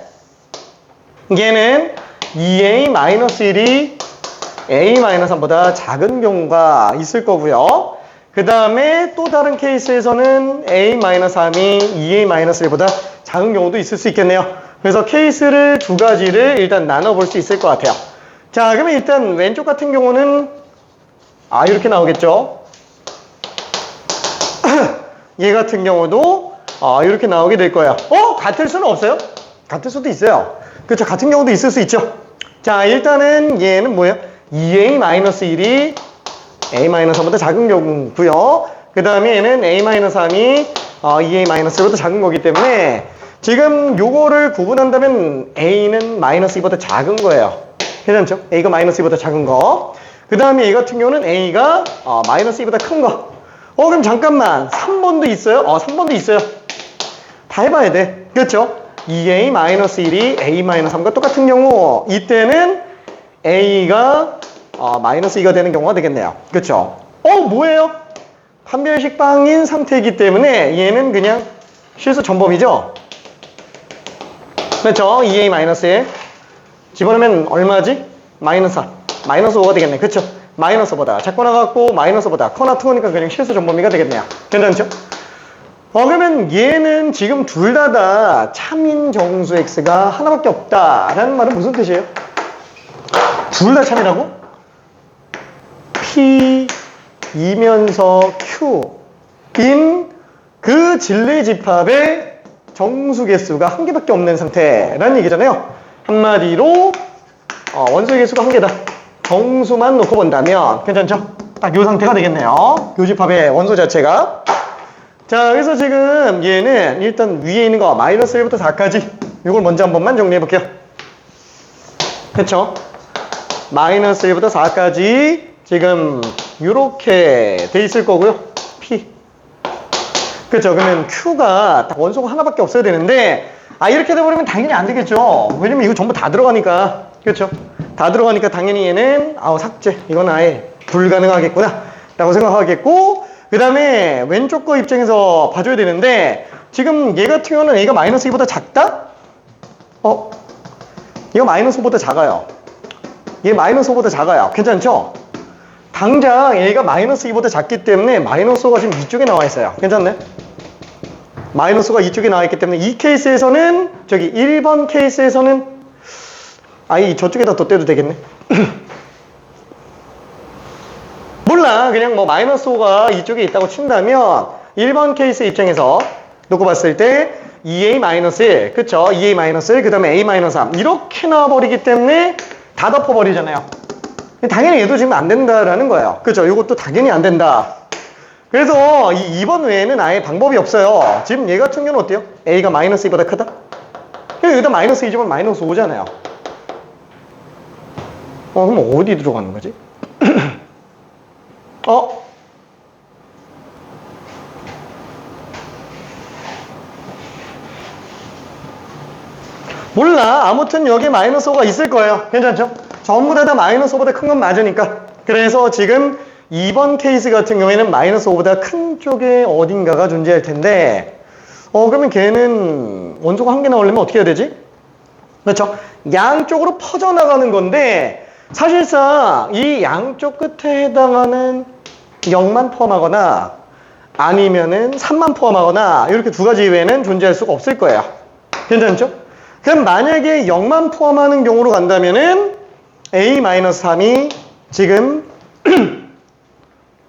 얘는 2a-1이 a-3보다 작은 경우가 있을 거고요. 그 다음에 또 다른 케이스에서는 a-3이 2a-1보다 작은 경우도 있을 수 있겠네요. 그래서 케이스를 두 가지를 일단 나눠볼 수 있을 것 같아요. 자, 그러면 일단 왼쪽 같은 경우는 이렇게 나오겠죠. 얘 같은 경우도 이렇게 나오게 될 거예요. 같을 수는 없어요? 같을 수도 있어요. 그렇죠. 같은 경우도 있을 수 있죠. 자, 일단은 얘는 뭐예요? 2a-1이 a-3보다 작은 경우고요. 그 다음에 얘는 a-3이 2a-1보다 작은 거기 때문에 지금 요거를 구분한다면 a는 마이너스 2보다 작은 거예요. 괜찮죠? a가 마이너스 2보다 작은 거. 그 다음에 얘 같은 경우는 a가 마이너스 2보다 큰 거. 그럼 잠깐만, 3번도 있어요? 3번도 있어요. 다 해봐야 돼. 그렇죠? 2a-1이 a-3과 똑같은 경우, 이때는 a가 마이너스 2가 되는 경우가 되겠네요. 그렇죠? 뭐예요? 판별식방인 상태이기 때문에 얘는 그냥 실수 전범이죠? 그렇죠? 2a-1 집어넣으면 얼마지? 마이너스 4, 마이너스 5가 되겠네. 그렇죠? 마이너스보다 작거나 같고 마이너스보다 커나 투니까 그냥 실수 전범위가 되겠네요. 괜찮죠? 그러면 얘는 지금 둘 다 참인 정수 x가 하나밖에 없다라는 말은 무슨 뜻이에요? 둘 다 참이라고? P이면서 Q인 그 진리집합의 정수 개수가 한 개밖에 없는 상태라는 얘기잖아요. 한마디로 원소의 개수가 한 개다. 정수만 놓고 본다면 괜찮죠? 딱 이 상태가 되겠네요. 교집합의 원소 자체가. 자, 그래서 지금 얘는 일단 위에 있는 거 마이너스 1부터 4까지 이걸 먼저 한 번만 정리해 볼게요. 그쵸? 마이너스 1부터 4까지 지금 이렇게 돼 있을 거고요. P. 그쵸? 그러면 Q가 딱 원소가 하나밖에 없어야 되는데 이렇게 돼버리면 당연히 안 되겠죠. 왜냐면 이거 전부 다 들어가니까. 그쵸? 다 들어가니까 당연히 얘는 삭제. 이건 아예 불가능하겠구나 라고 생각하겠고, 그 다음에 왼쪽 거 입장에서 봐줘야 되는데 지금 얘 같은 경우는 A가 마이너스 2보다 작다? 얘가 마이너스 5보다 작아요. 얘 마이너스 5보다 작아요. 괜찮죠? 당장 A가 마이너스 2보다 작기 때문에 마이너스 5가 지금 이쪽에 나와 있어요. 괜찮네? 마이너스 5가 이쪽에 나와 있기 때문에 이 케이스에서는 1번 케이스에서는 저쪽에다 더 떼도 되겠네. 몰라. 그냥 마이너스 5가 이쪽에 있다고 친다면 1번 케이스 입장에서 놓고 봤을 때 2a-1 그쵸? 2a-1 그 다음에 a-3 이렇게 나와버리기 때문에 다 덮어버리잖아요. 당연히 얘도 지금 안 된다라는 거예요. 그쵸? 이것도 당연히 안 된다. 그래서 이 2번 외에는 아예 방법이 없어요. 지금 얘 같은 경우는 어때요? a가 마이너스 2보다 크다? 여기다 마이너스 2지만 마이너스 5잖아요. 그럼 어디 들어가는 거지? 몰라. 아무튼 여기 마이너스 5가 있을 거예요. 괜찮죠? 전부 다 마이너스 5보다 큰 건 맞으니까. 그래서 지금 2번 케이스 같은 경우에는 마이너스 5보다 큰 쪽에 어딘가가 존재할 텐데 그러면 걔는 원소가 한 개 나오려면 어떻게 해야 되지? 그렇죠? 양쪽으로 퍼져나가는 건데 사실상 이 양쪽 끝에 해당하는 0만 포함하거나 아니면은 3만 포함하거나 이렇게 두 가지 이외에는 존재할 수가 없을 거예요. 괜찮죠? 그럼 만약에 0만 포함하는 경우로 간다면은 A-3이 지금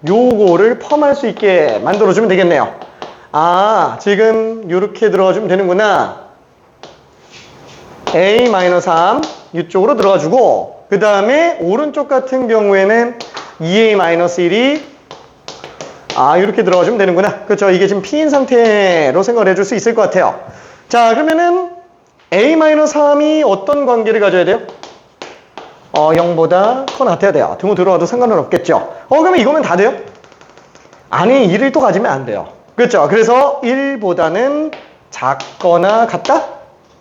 요거를 포함할 수 있게 만들어주면 되겠네요. 지금 이렇게 들어가주면 되는구나. A-3 이쪽으로 들어가주고 그 다음에 오른쪽 같은 경우에는 2a-1이 이렇게 들어가주면 되는구나. 그렇죠? 이게 지금 P인 상태로 생각을 해줄 수 있을 것 같아요. 자, 그러면은 a-3이 어떤 관계를 가져야 돼요? 0보다 커 나타야 돼요. 등호 들어와도 상관은 없겠죠. 그러면 이거면 다 돼요? 아니, 1을 또 가지면 안 돼요. 그렇죠? 그래서 1보다는 작거나 같다?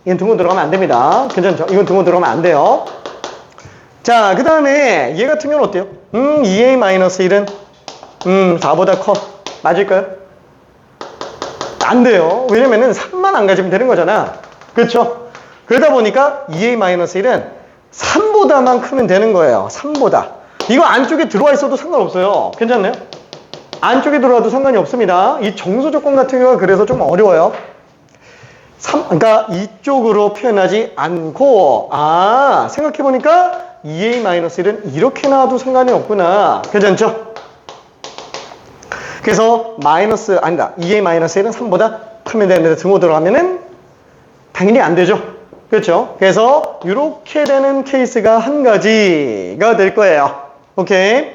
이건 등호 들어가면 안 됩니다. 괜찮죠? 이건 등호 들어가면 안 돼요. 자, 그 다음에 얘 같은 경우는 어때요? 2a-1은 4보다 커. 맞을까요? 안 돼요. 왜냐면은 3만 안 가지면 되는 거잖아. 그렇죠? 그러다 보니까 2a-1은 3보다만 크면 되는 거예요. 3보다. 이거 안쪽에 들어와 있어도 상관없어요. 괜찮나요? 안쪽에 들어와도 상관이 없습니다. 이 정수 조건 같은 경우가 그래서 좀 어려워요. 그러니까 이쪽으로 표현하지 않고 생각해보니까 2a-1은 이렇게 나와도 상관이 없구나. 괜찮죠? 그래서 2a-1은 3보다 크면 되는데 등호 들어가면은 당연히 안 되죠. 그렇죠? 그래서 이렇게 되는 케이스가 한 가지가 될 거예요. 오케이.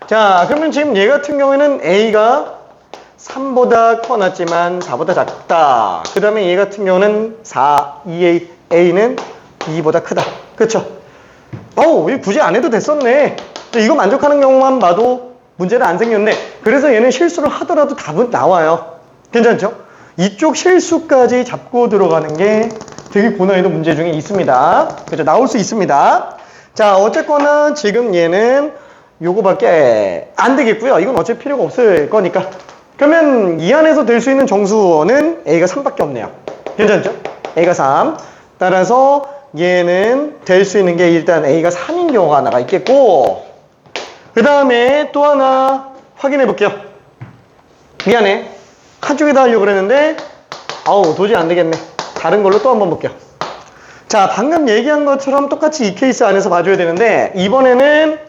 자, 그러면 지금 얘 같은 경우에는 A가 3보다 커놨지만 4보다 작다. 그 다음에 얘 같은 경우는 2A는 2보다 크다. 그쵸? 이거 굳이 안 해도 됐었네. 이거 만족하는 경우만 봐도 문제는 안 생겼네. 그래서 얘는 실수를 하더라도 답은 나와요. 괜찮죠? 이쪽 실수까지 잡고 들어가는 게 되게 고난이도 문제 중에 있습니다. 그죠? 나올 수 있습니다. 자, 어쨌거나 지금 얘는 요거밖에 안 되겠고요. 이건 어차피 필요가 없을 거니까. 그러면 이 안에서 될 수 있는 정수는 A가 3밖에 없네요. 괜찮죠? A가 3. 따라서 얘는 될 수 있는 게 일단 A가 3인 경우가 하나가 있겠고, 그 다음에 또 하나 확인해 볼게요. 미안해. 한쪽에다 하려고 그랬는데 아우 도저히 안 되겠네. 다른 걸로 또 한번 볼게요. 자, 방금 얘기한 것처럼 똑같이 이 케이스 안에서 봐줘야 되는데 이번에는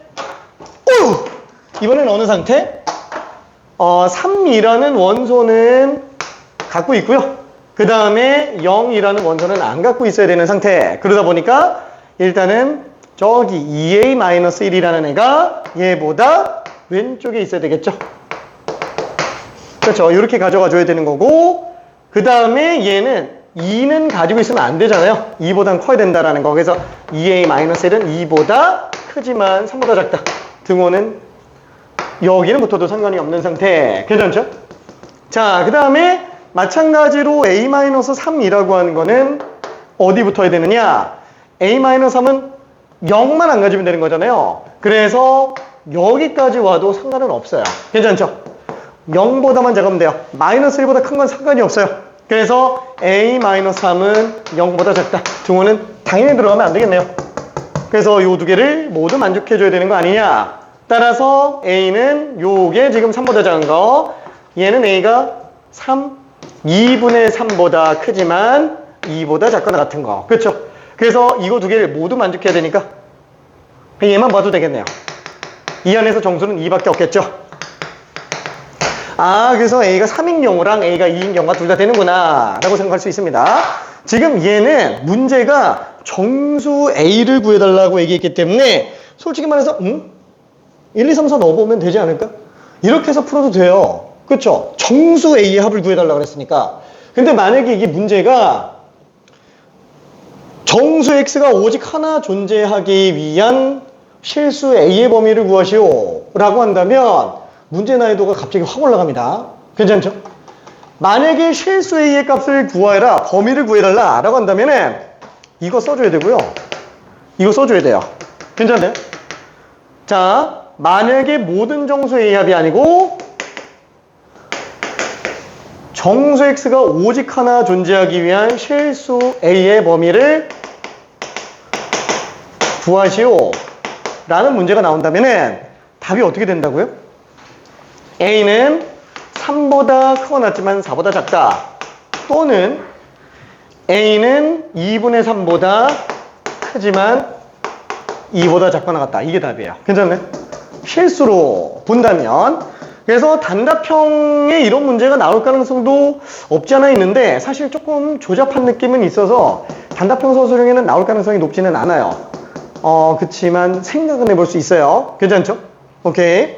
어느 상태? 3이라는 원소는 갖고 있고요. 그 다음에 0이라는 원소는 안 갖고 있어야 되는 상태. 그러다 보니까 일단은 저기 2a-1이라는 애가 얘보다 왼쪽에 있어야 되겠죠. 그렇죠. 이렇게 가져가 줘야 되는 거고, 그 다음에 얘는 2는 가지고 있으면 안 되잖아요. 2보단 커야 된다라는 거. 그래서 2a-1은 2보다 크지만 3보다 작다. 등호는 여기는 붙어도 상관이 없는 상태. 괜찮죠? 자, 그 다음에 마찬가지로 a-3이라고 하는 거는 어디 붙어야 되느냐? a-3은 0만 안 가지면 되는 거잖아요. 그래서 여기까지 와도 상관은 없어요. 괜찮죠? 0보다만 작으면 돼요. 마이너스 1보다 큰 건 상관이 없어요. 그래서 a-3은 0보다 작다. 등호는 당연히 들어가면 안 되겠네요. 그래서 요 두 개를 모두 만족해줘야 되는 거 아니냐. 따라서 a는 요게 지금 3보다 작은 거, 얘는 a가 2분의 3보다 크지만 2보다 작거나 같은 거. 그렇죠? 그래서 이거 두 개를 모두 만족해야 되니까 얘만 봐도 되겠네요. 이 안에서 정수는 2밖에 없겠죠? 아, 그래서 a가 3인 경우랑 a가 2인 경우가 둘 다 되는구나 라고 생각할 수 있습니다. 지금 얘는 문제가 정수 a를 구해달라고 얘기했기 때문에 솔직히 말해서 1, 2, 3, 4 넣어보면 되지 않을까? 이렇게 해서 풀어도 돼요. 그렇죠? 정수 a의 합을 구해달라고 그랬으니까. 근데 만약에 이게 문제가 정수 x가 오직 하나 존재하기 위한 실수 a의 범위를 구하시오 라고 한다면 문제 난이도가 갑자기 확 올라갑니다. 괜찮죠? 만약에 실수 a의 값을 구하라, 범위를 구해달라 라고 한다면은 이거 써줘야 되고요. 이거 써줘야 돼요. 괜찮아요? 자, 만약에 모든 정수 a의 합이 아니고 정수 x가 오직 하나 존재하기 위한 실수 a의 범위를 구하시오 라는 문제가 나온다면은 답이 어떻게 된다고요? a는 3보다 크거나 같지만 4보다 작다. 또는 a는 2분의 3보다 크지만 2보다 작거나 같다. 이게 답이에요. 괜찮네? 실수로 본다면, 그래서 단답형에 이런 문제가 나올 가능성도 없지 않아 있는데 사실 조금 조잡한 느낌은 있어서 단답형 서술형에는 나올 가능성이 높지는 않아요. 그치만 생각은 해볼 수 있어요. 괜찮죠? 오케이.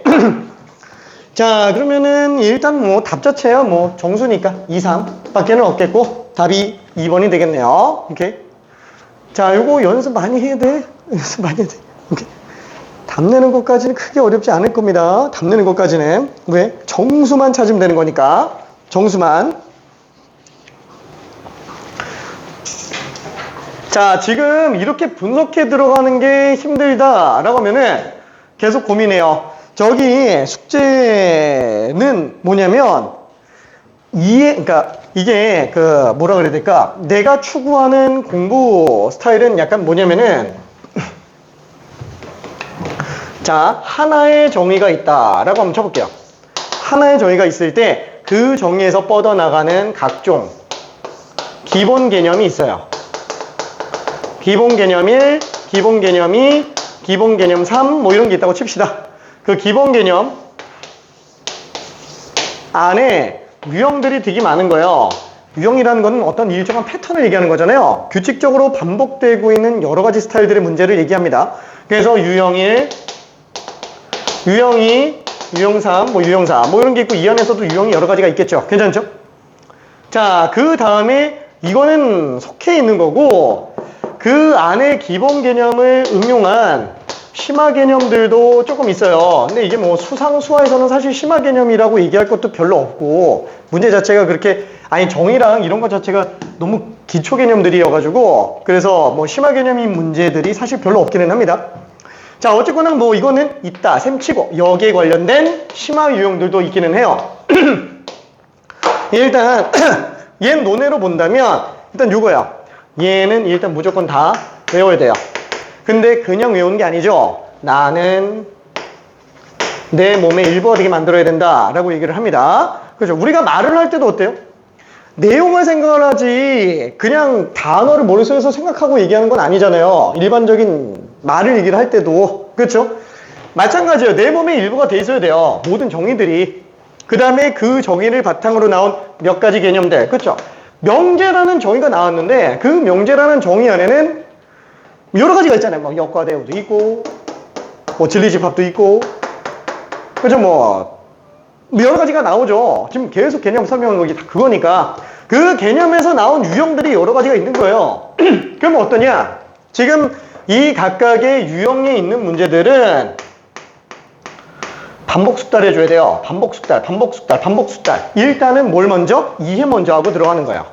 자, 그러면은 일단 뭐 답 자체야 뭐 정수니까 2, 3 밖에는 없겠고 답이 2번이 되겠네요. 오케이. 자, 요거 연습 많이 해야 돼. 연습 많이 해야 돼. 오케이. 답 내는 것까지는 크게 어렵지 않을 겁니다. 답 내는 것까지는. 왜? 정수만 찾으면 되는 거니까. 정수만. 자, 지금 이렇게 분석해 들어가는 게 힘들다라고 하면은 계속 고민해요. 저기 숙제는 뭐냐면 그러니까 이게 뭐라 그래야 될까? 내가 추구하는 공부 스타일은 약간 뭐냐면은 자, 하나의 정의가 있다라고 한번 쳐볼게요. 하나의 정의가 있을 때 그 정의에서 뻗어나가는 각종 기본 개념이 있어요. 기본 개념 1, 기본 개념 2, 기본 개념 3, 뭐 이런 게 있다고 칩시다. 그 기본 개념 안에 유형들이 되게 많은 거예요. 유형이라는 건 어떤 일정한 패턴을 얘기하는 거잖아요. 규칙적으로 반복되고 있는 여러 가지 스타일들의 문제를 얘기합니다. 그래서 유형 1, 유형 2, 유형 3, 뭐 유형 4, 뭐 이런 게 있고 이 안에서도 유형이 여러 가지가 있겠죠. 괜찮죠? 자, 그 다음에 이거는 속해 있는 거고 그 안에 기본 개념을 응용한 심화 개념들도 조금 있어요. 근데 이게 뭐 수상수화에서는 사실 심화 개념이라고 얘기할 것도 별로 없고 문제 자체가 그렇게 정의랑 이런 것 자체가 너무 기초 개념들이어가지고 그래서 뭐 심화 개념인 문제들이 사실 별로 없기는 합니다. 자, 어쨌거나 뭐 이거는 있다 셈치고 여기에 관련된 심화 유형들도 있기는 해요. 일단 얘 논외로 본다면 일단 요거야. 얘는 일단 무조건 다 외워야 돼요. 근데 그냥 외우는 게 아니죠. 나는 내 몸의 일부가 되게 만들어야 된다라고 얘기를 합니다. 그죠? 우리가 말을 할 때도 어때요? 내용을 생각을 하지 그냥 단어를 머릿속에서 생각하고 얘기하는 건 아니잖아요. 일반적인 말을 얘기를 할 때도. 그렇죠? 마찬가지예요. 내 몸의 일부가 돼 있어야 돼요. 모든 정의들이. 그 다음에 그 정의를 바탕으로 나온 몇 가지 개념들. 그렇죠? 명제라는 정의가 나왔는데 그 명제라는 정의 안에는 여러 가지가 있잖아요. 뭐 역과대우도 있고 뭐 진리집합도 있고 그죠? 뭐 여러 가지가 나오죠. 지금 계속 개념 설명하는 거기 다 그거니까 그 개념에서 나온 유형들이 여러 가지가 있는 거예요. 그러면 어떠냐? 지금 이 각각의 유형에 있는 문제들은 반복 숙달 해줘야 돼요. 반복 숙달, 반복 숙달, 반복 숙달. 일단은 뭘 먼저? 이해 먼저 하고 들어가는 거예요.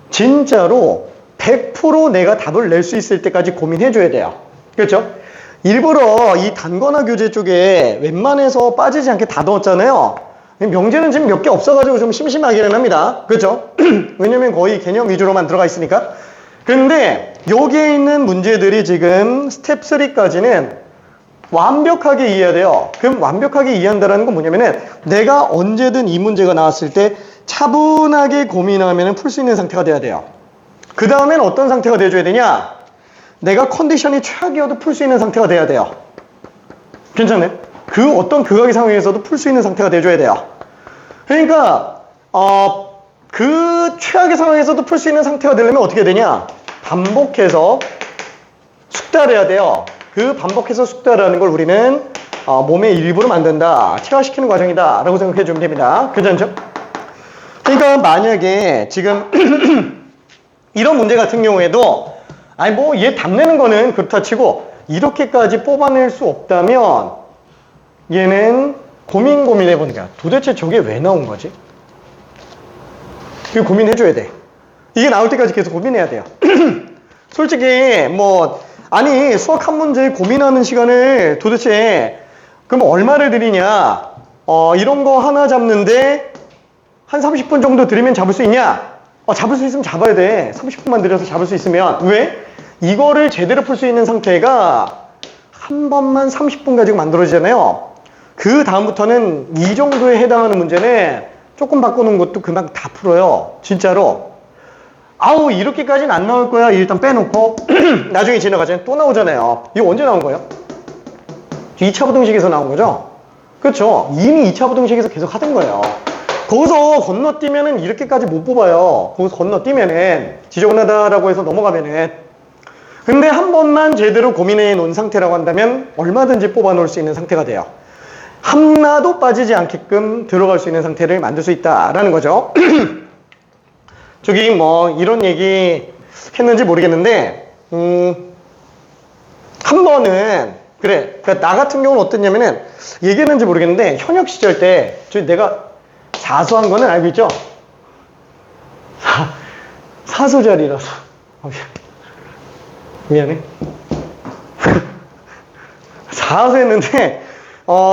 진짜로 100% 내가 답을 낼 수 있을 때까지 고민해줘야 돼요. 그렇죠? 일부러 이 단권화 교재 쪽에 웬만해서 빠지지 않게 다 넣었잖아요. 명제는 지금 몇 개 없어가지고 좀 심심하기는 합니다. 그렇죠? 왜냐면 거의 개념 위주로만 들어가 있으니까. 근데 여기에 있는 문제들이 지금 스텝 3까지는 완벽하게 이해해야 돼요. 그럼 완벽하게 이해한다는 건 뭐냐면은 내가 언제든 이 문제가 나왔을 때 차분하게 고민하면 풀 수 있는 상태가 돼야 돼요. 그 다음엔 어떤 상태가 돼줘야 되냐? 내가 컨디션이 최악이어도 풀 수 있는 상태가 돼야 돼요. 괜찮네? 그 어떤 극악의 상황에서도 풀 수 있는 상태가 돼줘야 돼요. 그러니까 그 최악의 상황에서도 풀 수 있는 상태가 되려면 어떻게 되냐? 반복해서 숙달해야 돼요. 그 반복해서 숙달하는 걸 우리는 몸의 일부로 만든다, 체화시키는 과정이다 라고 생각해 주면 됩니다. 괜찮죠? 그러니까 만약에 지금 이런 문제 같은 경우에도 아니 뭐 얘 답 내는 거는 그렇다 치고 이렇게까지 뽑아낼 수 없다면 얘는 고민해보는 거야. 도대체 저게 왜 나온 거지? 그 고민해줘야 돼. 이게 나올 때까지 계속 고민해야 돼요. 솔직히 뭐 아니 수학 한 문제 고민하는 시간을 도대체 그럼 얼마를 드리냐? 이런 거 하나 잡는데 한 30분 정도 드리면 잡을 수 있냐? 잡을 수 있으면 잡아야 돼. 30분만 들여서 잡을 수 있으면. 왜? 이거를 제대로 풀 수 있는 상태가 한 번만 30분 가지고 만들어지잖아요. 그 다음부터는 이 정도에 해당하는 문제는 조금 바꾸는 것도 금방 다 풀어요. 진짜로. 아우 이렇게까지는 안 나올 거야. 일단 빼놓고 나중에 지나가잖아요. 또 나오잖아요. 이거 언제 나온 거예요? 2차 부등식에서 나온 거죠? 그렇죠. 이미 2차 부등식에서 계속 하던 거예요. 거기서 건너뛰면은 이렇게까지 못 뽑아요. 거기서 건너뛰면은 지저분하다라고 해서 넘어가면은. 근데 한 번만 제대로 고민해 놓은 상태라고 한다면 얼마든지 뽑아 놓을 수 있는 상태가 돼요. 하나도 빠지지 않게끔 들어갈 수 있는 상태를 만들 수 있다라는 거죠. 저기 뭐 이런 얘기 했는지 모르겠는데 한 번은 그래 그러니까 나 같은 경우는 어땠냐면은 얘기했는지 모르겠는데 현역 시절 때 내가 사소한 거는 알고 있죠? 사소자리라서 미안해. 사소했는데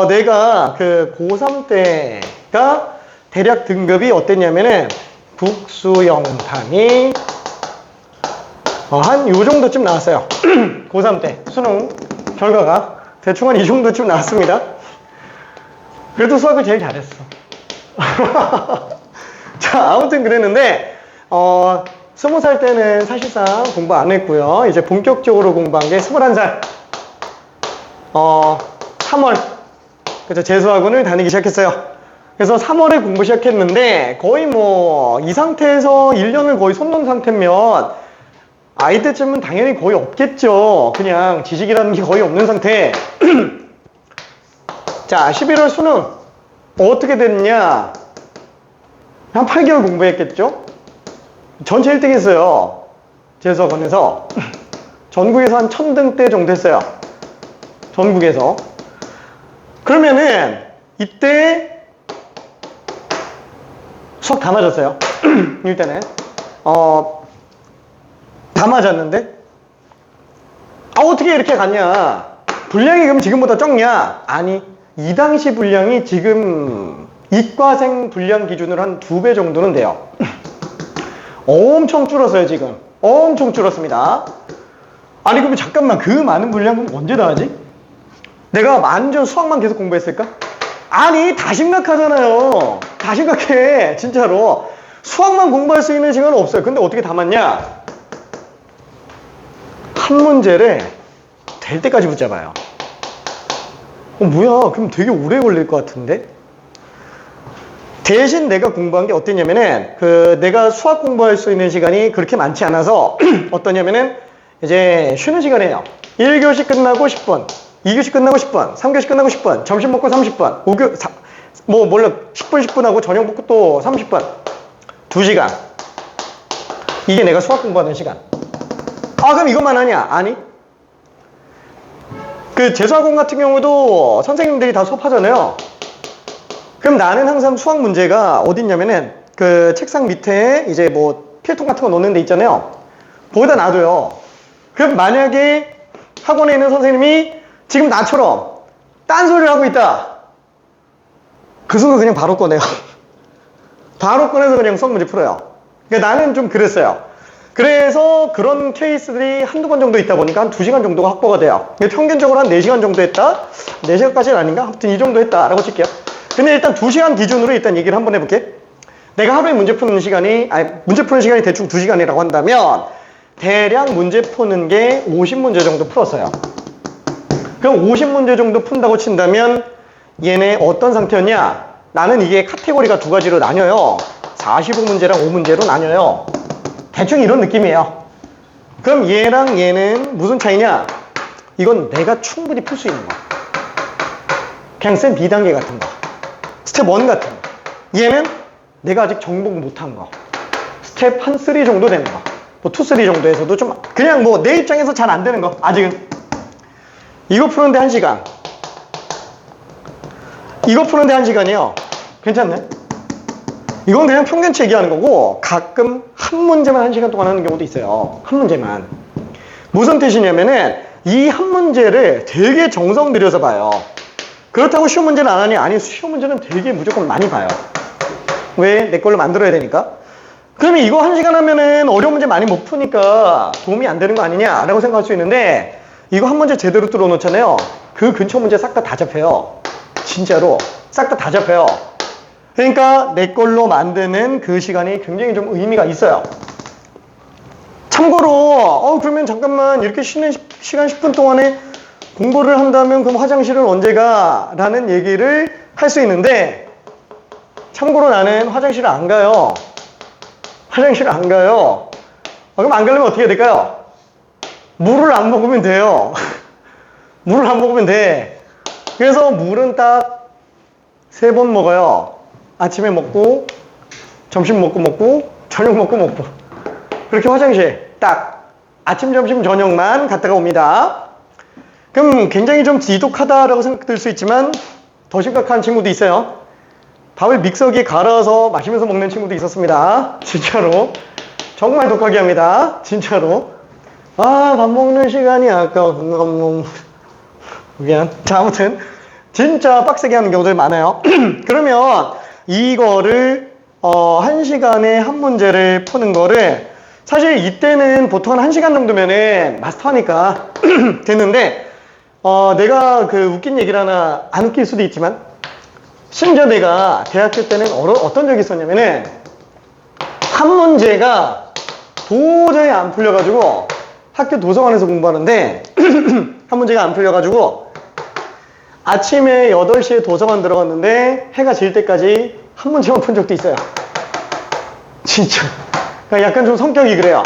내가 그 고3 때가 대략 등급이 어땠냐면은 국수영탄이 한 요 정도쯤 나왔어요. 고3 때 수능 결과가 대충 한 이 정도쯤 나왔습니다. 그래도 수학을 제일 잘했어. 자 아무튼 그랬는데 20살 때는 사실상 공부 안 했고요. 이제 본격적으로 공부한 게 21살 3월 그래서 재수학원을 다니기 시작했어요. 그래서 3월에 공부 시작했는데 거의 뭐 이 상태에서 1년을 거의 손 놓은 상태면 아이 때쯤은 당연히 거의 없겠죠. 그냥 지식이라는 게 거의 없는 상태. 자 11월 수능 어떻게 됐냐? 한 8개월 공부했겠죠? 전체 1등 했어요. 재수학원에서. 전국에서 한 1000등대 정도 했어요. 전국에서. 그러면은 이때 수학 다 맞았어요. 일단은 다 맞았는데 어떻게 이렇게 갔냐? 분량이 그럼 지금보다 적냐? 아니 이 당시 분량이 지금 이과생 분량 기준으로 한 2배 정도는 돼요. 엄청 줄었어요 지금. 엄청 줄었습니다. 아니 그럼 잠깐만 그 많은 분량은 언제 다 하지? 내가 완전 수학만 계속 공부했을까? 아니, 다 심각하잖아요. 다 심각해. 진짜로. 수학만 공부할 수 있는 시간은 없어요. 근데 어떻게 담았냐? 한 문제를 될 때까지 붙잡아요. 뭐야? 그럼 되게 오래 걸릴 것 같은데? 대신 내가 공부한 게 어땠냐면은, 내가 수학 공부할 수 있는 시간이 그렇게 많지 않아서, 어떠냐면은, 이제 쉬는 시간이에요. 1교시 끝나고 10분, 2교시 끝나고 10분, 3교시 끝나고 10분, 점심 먹고 30분, 10분, 10분 하고 저녁 먹고 또 30분. 2시간. 이게 내가 수학 공부하는 시간. 아, 그럼 이것만 하냐? 아니. 재수학원 같은 경우도 선생님들이 다 수업하잖아요. 그럼 나는 항상 수학 문제가 어딨냐면은, 책상 밑에 이제 필통 같은 거 놓는 데 있잖아요. 거기다 놔둬요. 그럼 만약에 학원에 있는 선생님이 지금 나처럼 딴소리를 하고 있다. 그 순간 그냥 바로 꺼내요. 바로 꺼내서 그냥 수학 문제 풀어요. 그러니까 나는 좀 그랬어요. 그래서 그런 케이스들이 한두 번 정도 있다 보니까 한 2시간 정도가 확보가 돼요. 평균적으로 한 4시간 정도 했다? 4시간까지는 아닌가? 아무튼 이 정도 했다라고 칠게요. 근데 일단 2시간 기준으로 일단 얘기를 한번 해볼게. 내가 하루에 문제 푸는 시간이, 문제 푸는 시간이 대충 2시간이라고 한다면, 대략 문제 푸는 게 50문제 정도 풀었어요. 그럼 50문제 정도 푼다고 친다면, 얘네 어떤 상태였냐? 나는 이게 카테고리가 2가지로 나뉘어요. 45문제랑 5문제로 나뉘어요. 대충 이런 느낌이에요. 그럼 얘랑 얘는 무슨 차이냐? 이건 내가 충분히 풀 수 있는 거. 그냥 센 B단계 같은 거. 스텝 1 같은 거. 얘는 내가 아직 정복 못한 거. 스텝 한 3 정도 되는 거. 2, 3 정도에서도 좀 그냥 내 입장에서 잘 안 되는 거. 아직은. 이거 푸는데 1시간. 이거 푸는데 1시간이요. 괜찮네? 이건 그냥 평균치 얘기하는 거고, 가끔 한 문제만 1시간 동안 하는 경우도 있어요. 한 문제만. 무슨 뜻이냐면은, 이 한 문제를 되게 정성 들여서 봐요. 그렇다고 쉬운 문제는 안 하니? 아니, 쉬운 문제는 되게 무조건 많이 봐요. 왜? 내 걸로 만들어야 되니까. 그러면 이거 1시간 하면은 어려운 문제 많이 못 푸니까 도움이 안 되는 거 아니냐라고 생각할 수 있는데, 이거 한 문제 제대로 뚫어놓잖아요. 그 근처 문제 싹 다 잡혀요. 진짜로. 싹 다 잡혀요. 그러니까 내 걸로 만드는 그 시간이 굉장히 좀 의미가 있어요. 참고로 그러면 잠깐만 이렇게 쉬는 시간 10분 동안에 공부를 한다면 그럼 화장실은 언제 가? 라는 얘기를 할 수 있는데, 참고로 나는 화장실을 안 가요. 화장실을 안 가요. 그럼 안 가려면 어떻게 해야 될까요? 물을 안 먹으면 돼요. 물을 안 먹으면 돼. 그래서 물은 딱 3번 먹어요. 아침에 먹고, 점심 먹고, 저녁 먹고. 그렇게 화장실 딱 아침, 점심, 저녁만 갔다가 옵니다. 그럼 굉장히 좀 지독하다라고 생각될 수 있지만 더 심각한 친구도 있어요. 밥을 믹서기에 갈아서 마시면서 먹는 친구도 있었습니다. 진짜로. 정말 독하게 합니다. 진짜로. 밥 먹는 시간이 아까워. 미안. 자, 아무튼 진짜 빡세게 하는 경우들 많아요. 그러면 이거를 1시간에 한 문제를 푸는 거를, 사실 이때는 보통 한 1시간 정도면은 마스터하니까 됐는데, 내가 웃긴 얘기를 하나, 안 웃길 수도 있지만, 심지어 내가 대학교 때는 어떤 적이 있었냐면은, 한 문제가 도저히 안 풀려가지고, 학교 도서관에서 공부하는데, 한 문제가 안 풀려가지고, 아침에 8시에 도서관 들어갔는데 해가 질 때까지 한 문제만 푼 적도 있어요. 진짜. 그러니까 약간 좀 성격이 그래요.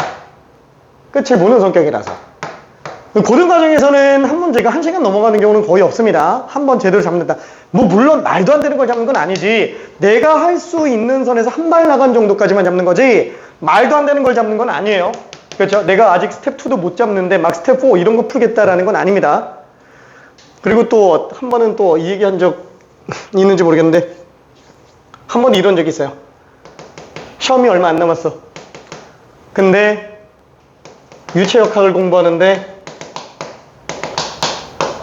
끝을 보는 성격이라서. 고등과정에서는 한 문제가 1시간 넘어가는 경우는 거의 없습니다. 한 번 제대로 잡는다. 물론 말도 안 되는 걸 잡는 건 아니지. 내가 할 수 있는 선에서 한 발 나간 정도까지만 잡는 거지, 말도 안 되는 걸 잡는 건 아니에요. 그렇죠? 내가 아직 스텝 2도 못 잡는데 막 스텝 4 이런 거 풀겠다라는 건 아닙니다. 그리고 또 한 번은 또 이 얘기 한 적 있는지 모르겠는데, 한 번 이런 적이 있어요. 시험이 얼마 안 남았어. 근데 유체역학을 공부하는데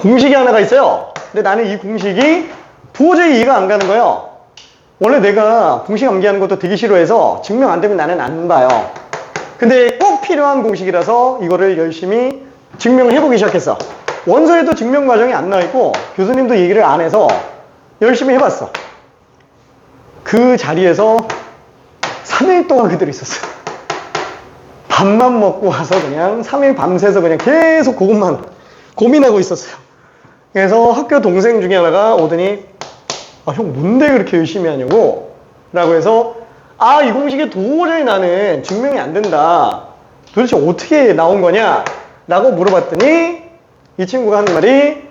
공식이 하나가 있어요. 근데 나는 이 공식이 도저히 이해가 안 가는 거예요. 원래 내가 공식 암기하는 것도 되게 싫어해서 증명 안 되면 나는 안 봐요. 근데 꼭 필요한 공식이라서 이거를 열심히 증명을 해보기 시작했어. 원서에도 증명 과정이 안 나와 있고 교수님도 얘기를 안 해서 열심히 해봤어. 그 자리에서 3일 동안 그대로 있었어요. 밥만 먹고 와서 그냥 3일 밤새서 그냥 계속 그것만 고민하고 있었어요. 그래서 학교 동생 중에 하나가 오더니 형 뭔데 그렇게 열심히 하냐고 라고 해서 이 공식이 도저히 나는 증명이 안 된다. 도대체 어떻게 나온 거냐 라고 물어봤더니 이 친구가 하는 말이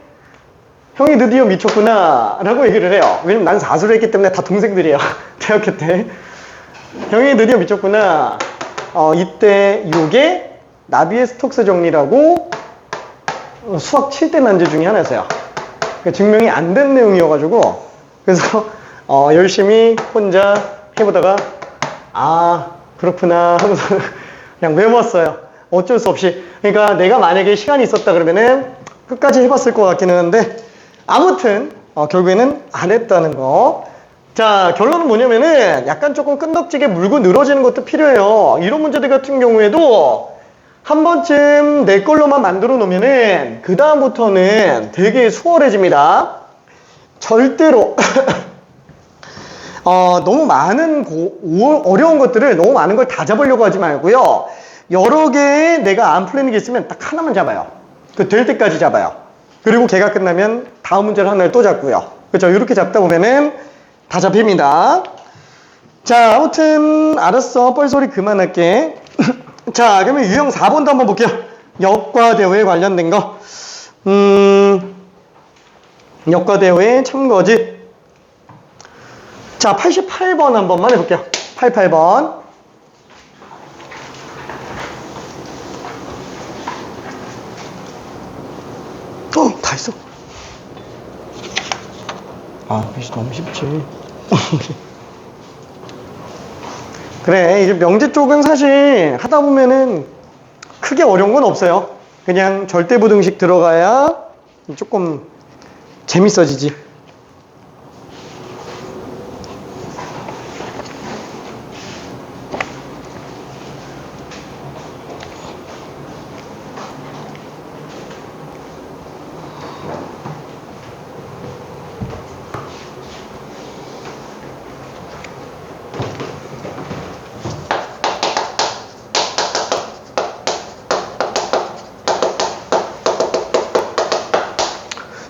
형이 드디어 미쳤구나 라고 얘기를 해요. 왜냐면 난 사수를 했기 때문에 다 동생들이야. 대학교 때 형이 드디어 미쳤구나. 이때 요게 나비의 스톡스 정리라고 수학 7대 난제 중에 하나였어요. 그러니까 증명이 안 된 내용이어가지고 그래서 열심히 혼자 해보다가 그렇구나 하면서 그냥 외웠어요. 어쩔 수 없이. 그러니까 내가 만약에 시간이 있었다 그러면은 끝까지 해봤을 것 같기는 한데 아무튼 결국에는 안 했다는 거. 자, 결론은 뭐냐면은 약간 조금 끈덕지게 물고 늘어지는 것도 필요해요. 이런 문제들 같은 경우에도 한 번쯤 내 걸로만 만들어 놓으면은 그 다음부터는 되게 수월해집니다. 절대로 너무 많은 어려운 것들을 너무 많은 걸 다 잡으려고 하지 말고요. 여러 개의 내가 안 풀리는 게 있으면 딱 하나만 잡아요. 그 될 때까지 잡아요. 그리고 걔가 끝나면 다음 문제를 하나를 또 잡고요. 그렇죠? 이렇게 잡다 보면은 다 잡힙니다. 자, 아무튼 알았어. 뻘소리 그만할게. 자, 그러면 유형 4번도 한번 볼게요. 역과대오에 관련된 거. 역과대오의 참거지. 자, 88번 한 번만 해볼게요. 88번. 다 했어. 글씨 너무 쉽지. 그래, 이제 명제 쪽은 사실 하다 보면은 크게 어려운 건 없어요. 그냥 절대부등식 들어가야 조금 재밌어지지.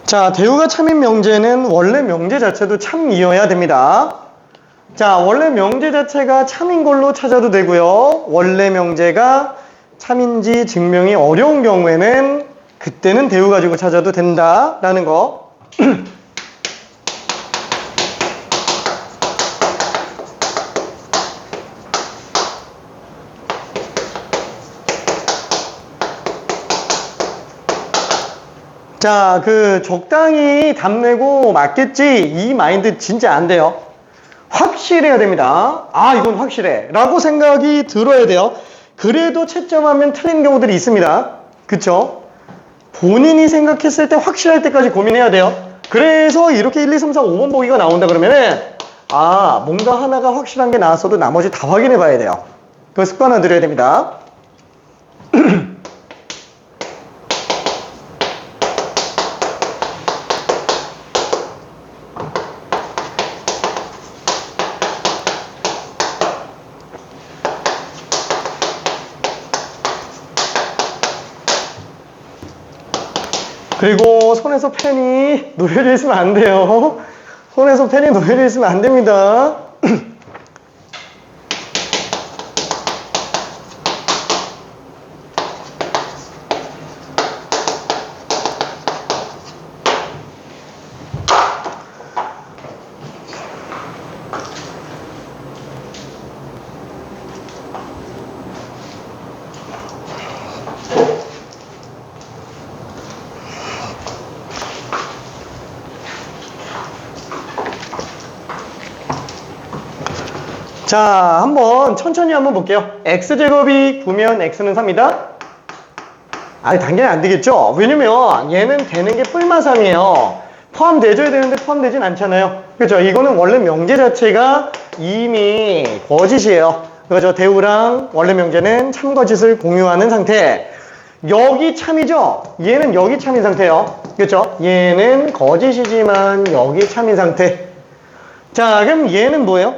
자, 대우가 참인 명제는 원래 명제 자체도 참이어야 됩니다. 자, 원래 명제 자체가 참인 걸로 찾아도 되고요. 원래 명제가 참인지 증명이 어려운 경우에는 그때는 대우 가지고 찾아도 된다라는 거. 자, 적당히 답내고 맞겠지 이 마인드 진짜 안 돼요. 확실해야 됩니다. 이건 확실해 라고 생각이 들어야 돼요. 그래도 채점하면 틀린 경우들이 있습니다. 그쵸? 본인이 생각했을 때 확실할 때까지 고민해야 돼요. 그래서 이렇게 1, 2, 3, 4, 5번 보기가 나온다 그러면은 뭔가 하나가 확실한 게 나왔어도 나머지 다 확인해 봐야 돼요. 그 습관을 들여야 됩니다. 그리고 손에서 펜이 놓여져 있으면 안 돼요. 손에서 펜이 놓여져 있으면 안 됩니다. 자, 한번 천천히 한번 볼게요. x제곱이 9면 x는 3이다? 당연히 안 되겠죠? 왜냐면 얘는 되는 게 뿔마상이에요. 포함돼줘야 되는데 포함되진 않잖아요. 그렇죠? 이거는 원래 명제 자체가 이미 거짓이에요. 그렇죠? 대우랑 원래 명제는 참거짓을 공유하는 상태. 여기 참이죠? 얘는 여기 참인 상태예요. 그렇죠? 얘는 거짓이지만 여기 참인 상태. 자, 그럼 얘는 뭐예요?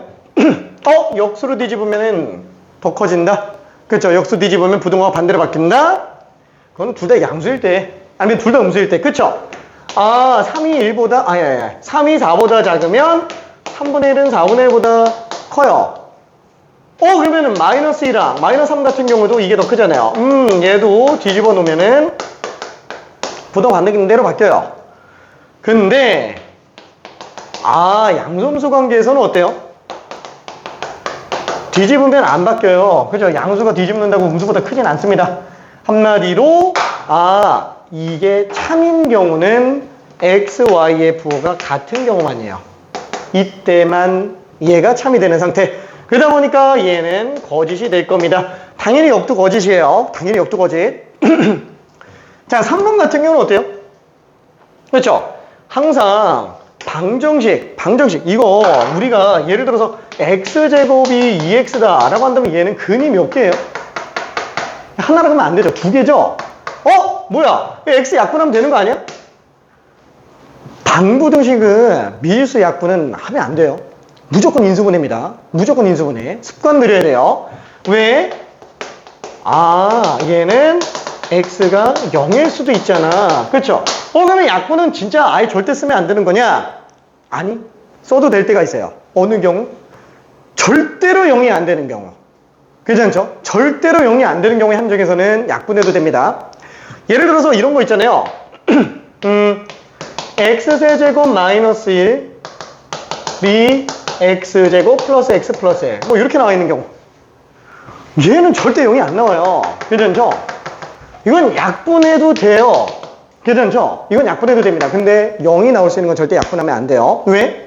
역수로 뒤집으면 더 커진다. 그렇죠? 역수 뒤집으면 부등호가 반대로 바뀐다. 그건 둘 다 양수일 때, 아니면 둘 다 음수일 때. 그렇죠? 3이 1보다, 3이 4보다 작으면 3분의 1은 4분의 1보다 커요. 그러면은 마이너스 1랑 마이너스 3 같은 경우도 이게 더 크잖아요. 얘도 뒤집어 놓으면은 부등 반대로 바뀌어요. 근데, 양수음수 관계에서는 어때요? 뒤집으면 안 바뀌어요. 그죠? 양수가 뒤집는다고 음수보다 크진 않습니다. 한마디로, 이게 참인 경우는 x, y의 부호가 같은 경우만이에요. 이때만 얘가 참이 되는 상태. 그러다 보니까 얘는 거짓이 될 겁니다. 당연히 역도 거짓이에요. 당연히 역도 거짓. 자, 3번 같은 경우는 어때요? 그렇죠? 항상 방정식. 이거 우리가 예를 들어서 x제곱이 2x다 라고 한다면 얘는 근이 몇 개예요? 하나라고 하면 안 되죠. 두 개죠? 뭐야? x 약분하면 되는 거 아니야? 방부등식은 미지수 약분은 하면 안 돼요. 무조건 인수분해입니다. 무조건 인수분해. 습관 들여야 돼요. 왜? 얘는 x가 0일 수도 있잖아. 그렇죠? 그러면 약분은 진짜 아예 절대 쓰면 안 되는 거냐? 아니, 써도 될 때가 있어요. 어느 경우? 절대로 0이 안 되는 경우. 괜찮죠? 절대로 0이 안 되는 경우에 함정에서는 약분해도 됩니다. 예를 들어서 이런 거 있잖아요. x세제곱 마이너스 1이 x제곱 플러스 x 플러스 1. 뭐 이렇게 나와 있는 경우. 얘는 절대 0이 안 나와요. 괜찮죠? 이건 약분해도 돼요. 괜찮죠? 이건 약분해도 됩니다. 근데 0이 나올 수 있는 건 절대 약분하면 안 돼요. 왜?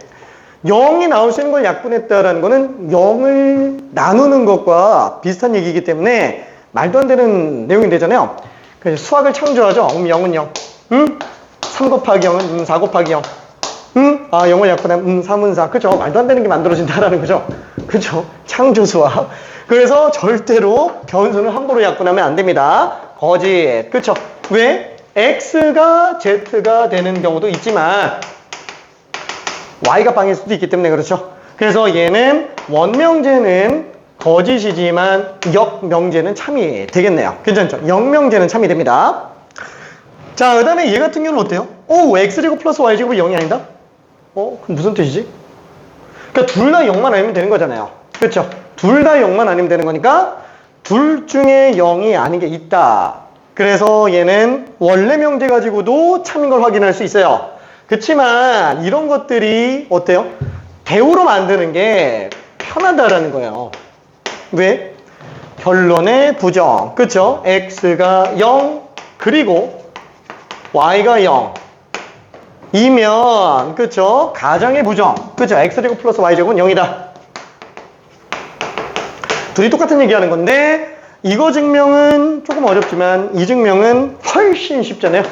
0이 나올 수 있는 걸 약분했다라는 거는 0을 나누는 것과 비슷한 얘기이기 때문에 말도 안 되는 내용이 되잖아요. 그래서 수학을 창조하죠. 0은 0. 3 곱하기 0은 4 곱하기 0. 0을 약분하면 3은 4. 그죠? 말도 안 되는 게 만들어진다라는 거죠. 그죠? 창조 수학. 그래서 절대로 변수는 함부로 약분하면 안 됩니다. 거짓. 그쵸? 왜? x가 z가 되는 경우도 있지만 y가 빵일 수도 있기 때문에 그렇죠. 그래서 얘는 원명제는 거짓이지만 역명제는 참이 되겠네요. 괜찮죠? 역명제는 참이 됩니다. 자, 그 다음에 얘 같은 경우는 어때요? x제곱 플러스 y제곱이 0이 아니다? 그럼 무슨 뜻이지? 그러니까 둘 다 0만 아니면 되는 거잖아요. 그렇죠? 둘 다 0만 아니면 되는 거니까 둘 중에 0이 아닌 게 있다. 그래서 얘는 원래 명제 가지고도 참인 걸 확인할 수 있어요. 그렇지만 이런 것들이 어때요? 대우로 만드는 게 편하다라는 거예요. 왜? 결론의 부정. 그쵸? x가 0 그리고 y가 0 이면 그쵸? 가정의 부정. 그쵸? x제곱 플러스 y제곱은 0이다. 둘이 똑같은 얘기하는 건데 이거 증명은 조금 어렵지만 이 증명은 훨씬 쉽잖아요.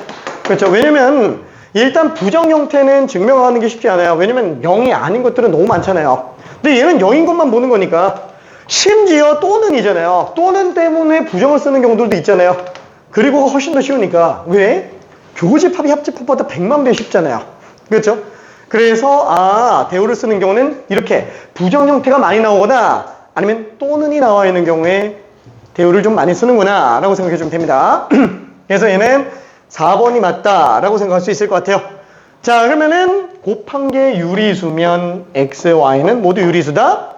그렇죠? 왜냐면 일단 부정 형태는 증명하는 게 쉽지 않아요. 왜냐면 0이 아닌 것들은 너무 많잖아요. 근데 얘는 0인 것만 보는 거니까. 심지어 또는이잖아요. 또는 때문에 부정을 쓰는 경우들도 있잖아요. 그리고 훨씬 더 쉬우니까. 왜? 교집합이 합집합보다 100만 배 쉽잖아요. 그렇죠? 그래서 대우를 쓰는 경우는 이렇게 부정 형태가 많이 나오거나 아니면 또는이 나와 있는 경우에 대우를 좀 많이 쓰는구나 라고 생각해 주면 됩니다. 그래서 얘는 4번이 맞다 라고 생각할 수 있을 것 같아요. 자, 그러면은 곱한 게 유리수면 x, y는 모두 유리수다?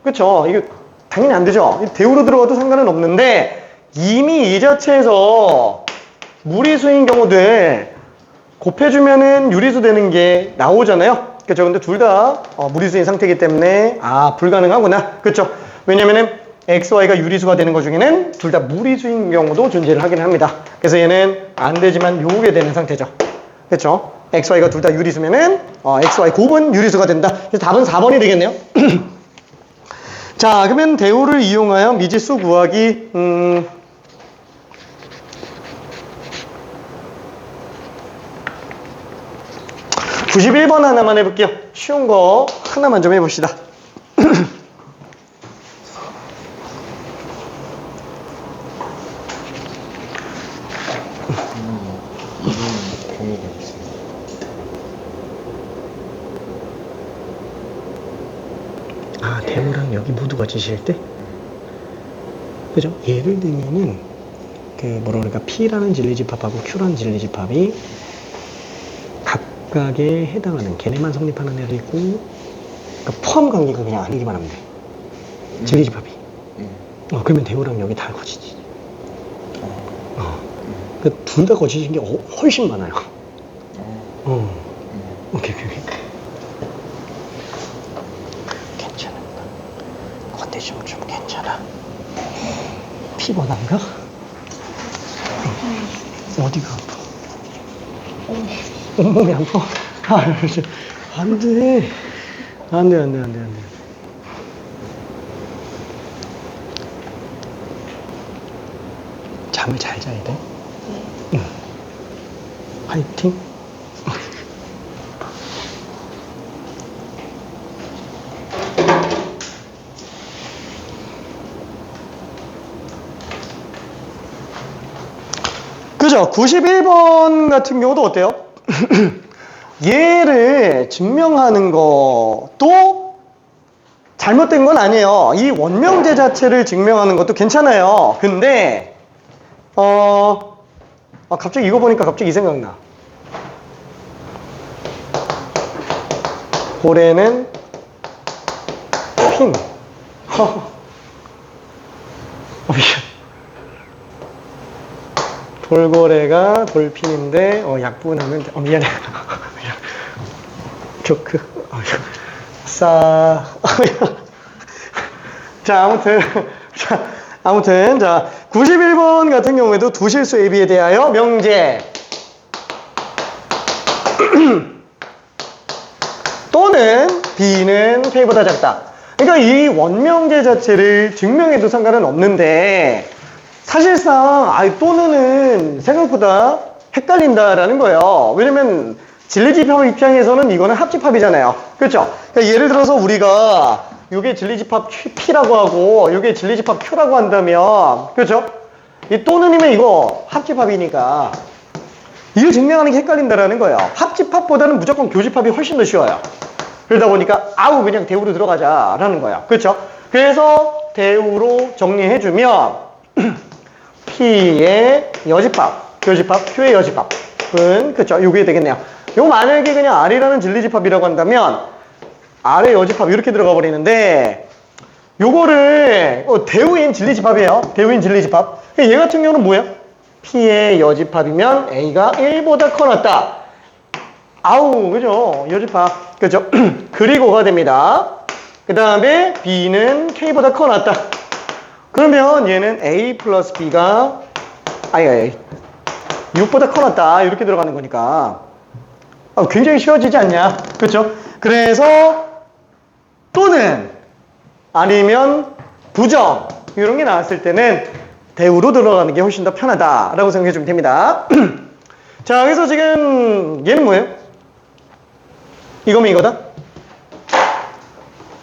그쵸? 이거 당연히 안 되죠. 대우로 들어가도 상관은 없는데 이미 이 자체에서 무리수인 경우들 곱해주면은 유리수 되는 게 나오잖아요. 그쵸? 근데 둘 다 무리수인 상태이기 때문에 불가능하구나. 그쵸? 왜냐면은 x, y가 유리수가 되는 것 중에는 둘 다 무리수인 경우도 존재를 하긴 합니다. 그래서 얘는 안 되지만 요게 되는 상태죠. 그쵸? x, y가 둘 다 유리수면은 x, y 곱은 유리수가 된다. 그래서 답은 4번이 되겠네요. 자, 그러면 대우를 이용하여 미지수 구하기 91번 하나만 해볼게요. 쉬운 거 하나만 좀 해봅시다. 아, 대우랑 여기 모두가 지실 때? 그죠? 예를 들면은, 그, 뭐라 그럴까, P라는 진리집합하고 Q라는 진리집합이 각각에 해당하는, 걔네만 성립하는 애도 있고, 그러니까 포함 관계가 그냥 아니기만 하면 돼. 진리집합이. 그러면 대우랑 여기 다 거치지. 둘 다 거치신 게 훨씬 많아요. 오케이. 괜찮아. 컨디션 좀 괜찮아. 피곤한가? 어디가 아파? 온몸이 아파? 안 돼. 안 돼. 잠을 잘 자야 돼. 응. 화이팅. 그죠? 91번 같은 경우도 어때요? 얘를 증명하는 것도 잘못된 건 아니에요. 이 원명제 자체를 증명하는 것도 괜찮아요. 근데 갑자기 이거 보니까 갑자기 이 생각나. 고래는 핀. 돌고래가 돌핀인데 약분하면 미안해. 조크. 자, 아무튼 자 91번 같은 경우에도 두 실수 AB에 대하여 명제 또는 B는 K보다 작다. 그러니까 이 원명제 자체를 증명해도 상관은 없는데 사실상 또는은 생각보다 헷갈린다라는 거예요. 왜냐면 진리집합 입장에서는 이거는 합집합이잖아요. 그렇죠? 그러니까 예를 들어서 우리가 이게 진리집합 P라고 하고 이게 진리집합 Q라고 한다면 그렇죠? 이 또는이면 이거 합집합이니까 이걸 증명하는 게 헷갈린다라는 거예요. 합집합보다는 무조건 교집합이 훨씬 더 쉬워요. 그러다 보니까 그냥 대우로 들어가자라는 거예요. 그렇죠? 그래서 대우로 정리해주면 P의 여집합, 교집합, Q의 여집합은 그렇죠? 요게 되겠네요. 요 만약에 그냥 R이라는 진리집합이라고 한다면 R의 여집합 이렇게 들어가 버리는데 요거를 대우인 진리집합이에요. 대우인 진리집합. 얘 같은 경우는 뭐예요? P의 여집합이면 A가 1보다 커 낫다. 그죠? 여집합. 그죠? 그리고가 됩니다. 그 다음에 B는 K보다 커 낫다. 그러면 얘는 A 플러스 B가 6보다 커 낫다. 이렇게 들어가는 거니까 굉장히 쉬워지지 않냐? 그렇죠? 그래서 또는 아니면 부정 이런 게 나왔을 때는 대우로 들어가는 게 훨씬 더 편하다라고 생각해 주면 됩니다. 자, 그래서 지금 얘는 뭐예요? 이거면 이거다?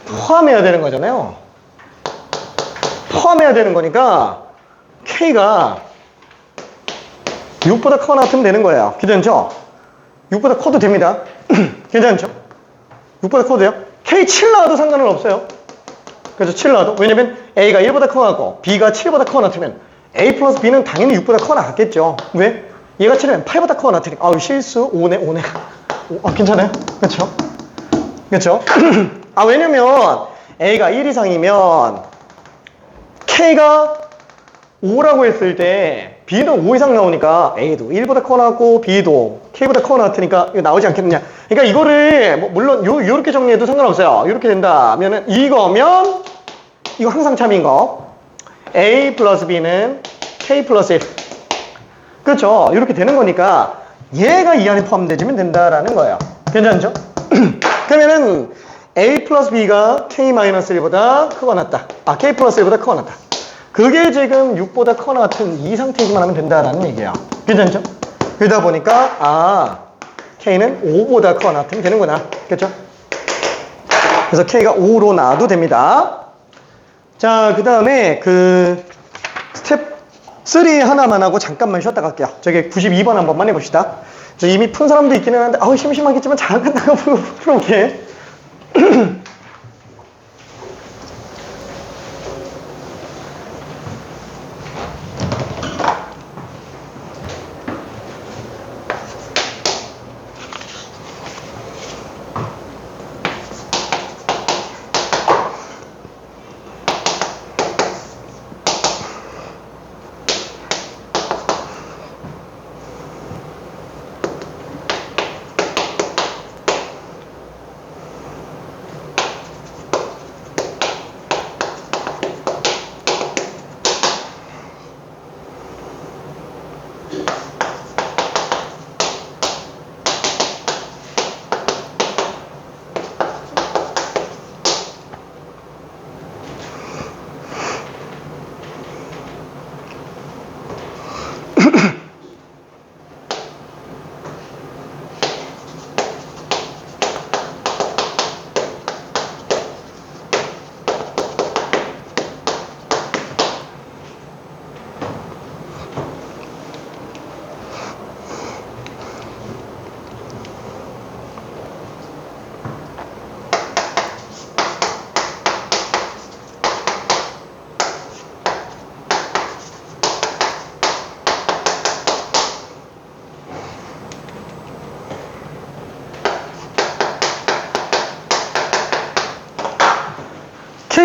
포함해야 되는 거잖아요. 포함해야 되는 거니까 K가 6보다 커 나왔으면 되는 거예요. 괜찮죠? 6보다 커도 됩니다. 괜찮죠? 6보다 커도 돼요? K 7 나와도 상관은 없어요. 그래서 7 나와도. 왜냐면 A가 1보다 커 나왔고 B가 7보다 커 나왔으면 A 플러스 B는 당연히 6보다 커 나왔겠죠. 왜? 얘가 7이면 8보다 커 나왔으니까 실수 5네. 괜찮아요? 그렇죠? 그렇죠? 왜냐면 A가 1 이상이면 K가 5라고 했을 때 B는 5 이상 나오니까 A도 1보다 커 나왔고 B도 K보다 커 나왔으니까 이거 나오지 않겠느냐. 그러니까 이거를 물론 요렇게 정리해도 상관없어요. 이렇게 된다면은 이거면 이거 항상 참인 거 A 플러스 B는 K 플러스 1 그렇죠? 이렇게 되는 거니까 얘가 이 안에 포함되면 된다라는 거예요. 괜찮죠? 그러면은 A 플러스 B가 K 마이너스 1보다 크거나 같다. K 플러스 1보다 크거나 같다. 그게 지금 6보다 커나 같은 이 상태이기만 하면 된다라는 얘기예요. 괜찮죠? 그러다 보니까 K는 5보다 커나 같으면 되는구나. 그렇죠? 그래서 K가 5로 나와도 됩니다. 자, 그 다음에 스텝 3 하나만 하고 잠깐만 쉬었다 갈게요. 저기 92번 한 번만 해봅시다. 저 이미 푼 사람도 있기는 한데 심심하겠지만 잠깐 나가 풀어볼게.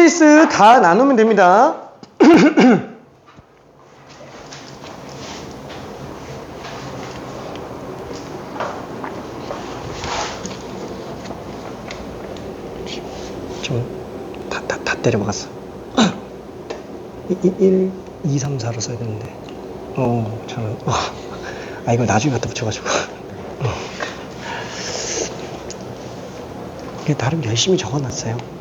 케이스 다 나누면 됩니다. 다 때려박았어. 1, 2, 3, 4로 써야 되는데. 저는, 이거 나중에 갖다 붙여가지고. 이게 나름 열심히 적어놨어요.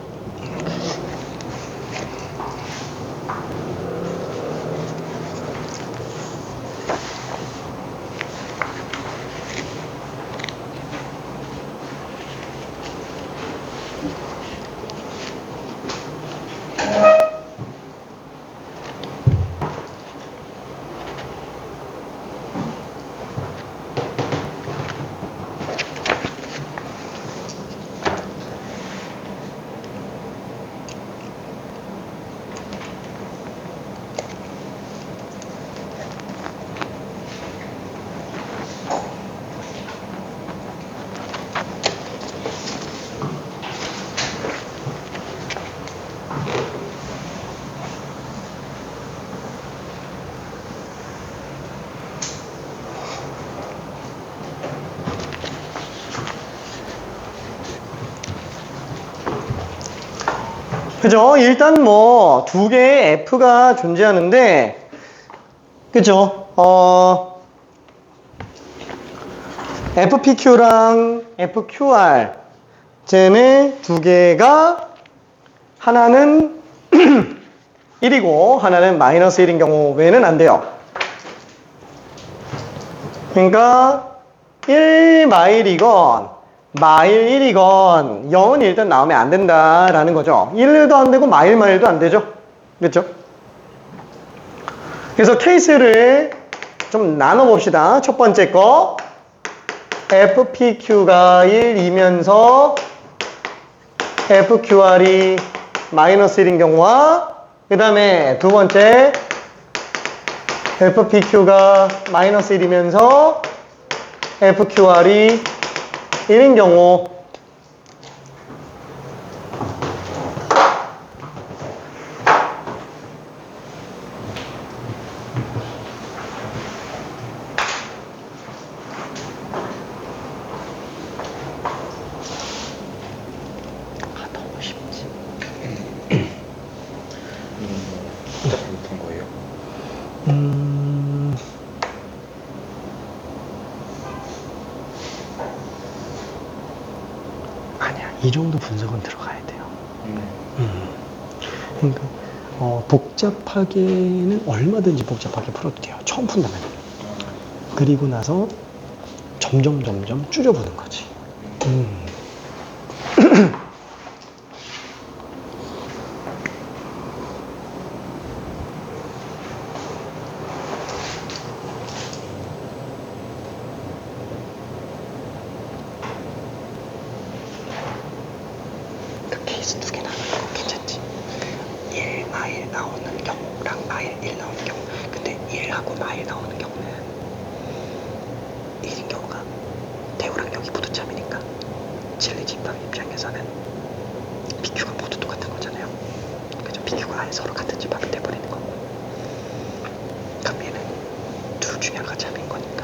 그죠? 일단 뭐 두 개의 F가 존재하는데, 그죠? FPQ랑 FQR 쟤네 두 개가 하나는 1이고 하나는 마이너스 1인 경우 외에는 안 돼요. 그러니까 1마일이건 마일 1이건 0은 일단 나오면 안 된다라는 거죠. 1도 안 되고 마일도 안 되죠. 그렇죠? 그래서 케이스를 좀 나눠 봅시다. 첫 번째 거 FPQ가 1이면서 FQR이 마이너스 1인 경우와 그 다음에 두 번째 FPQ가 마이너스 1이면서 FQR이 1인 경우 너무 쉽지. 잘못한 거예요? 아니야, 이 정도 분석은 들어가야 돼요. 그러니까 복잡하게는 얼마든지 복잡하게 풀어도 돼요. 처음 푼다면. 그리고 나서 점점 줄여보는 거지. 그 케이스 두 개 나누는 거 괜찮지? 1 마일 나오는 경우랑 마일 1 나오는 경우. 근데 1하고 마일 나오는 경우는 1인 경우가 대우랑 여기 부두참이니까 진리 집합 입장에서는 PQ가 모두 똑같은 거잖아요. 그죠? PQ가 아예 서로 같은 집합이 돼버리는 거고. 그럼 얘는 둘 중에 하나가 참인 거니까.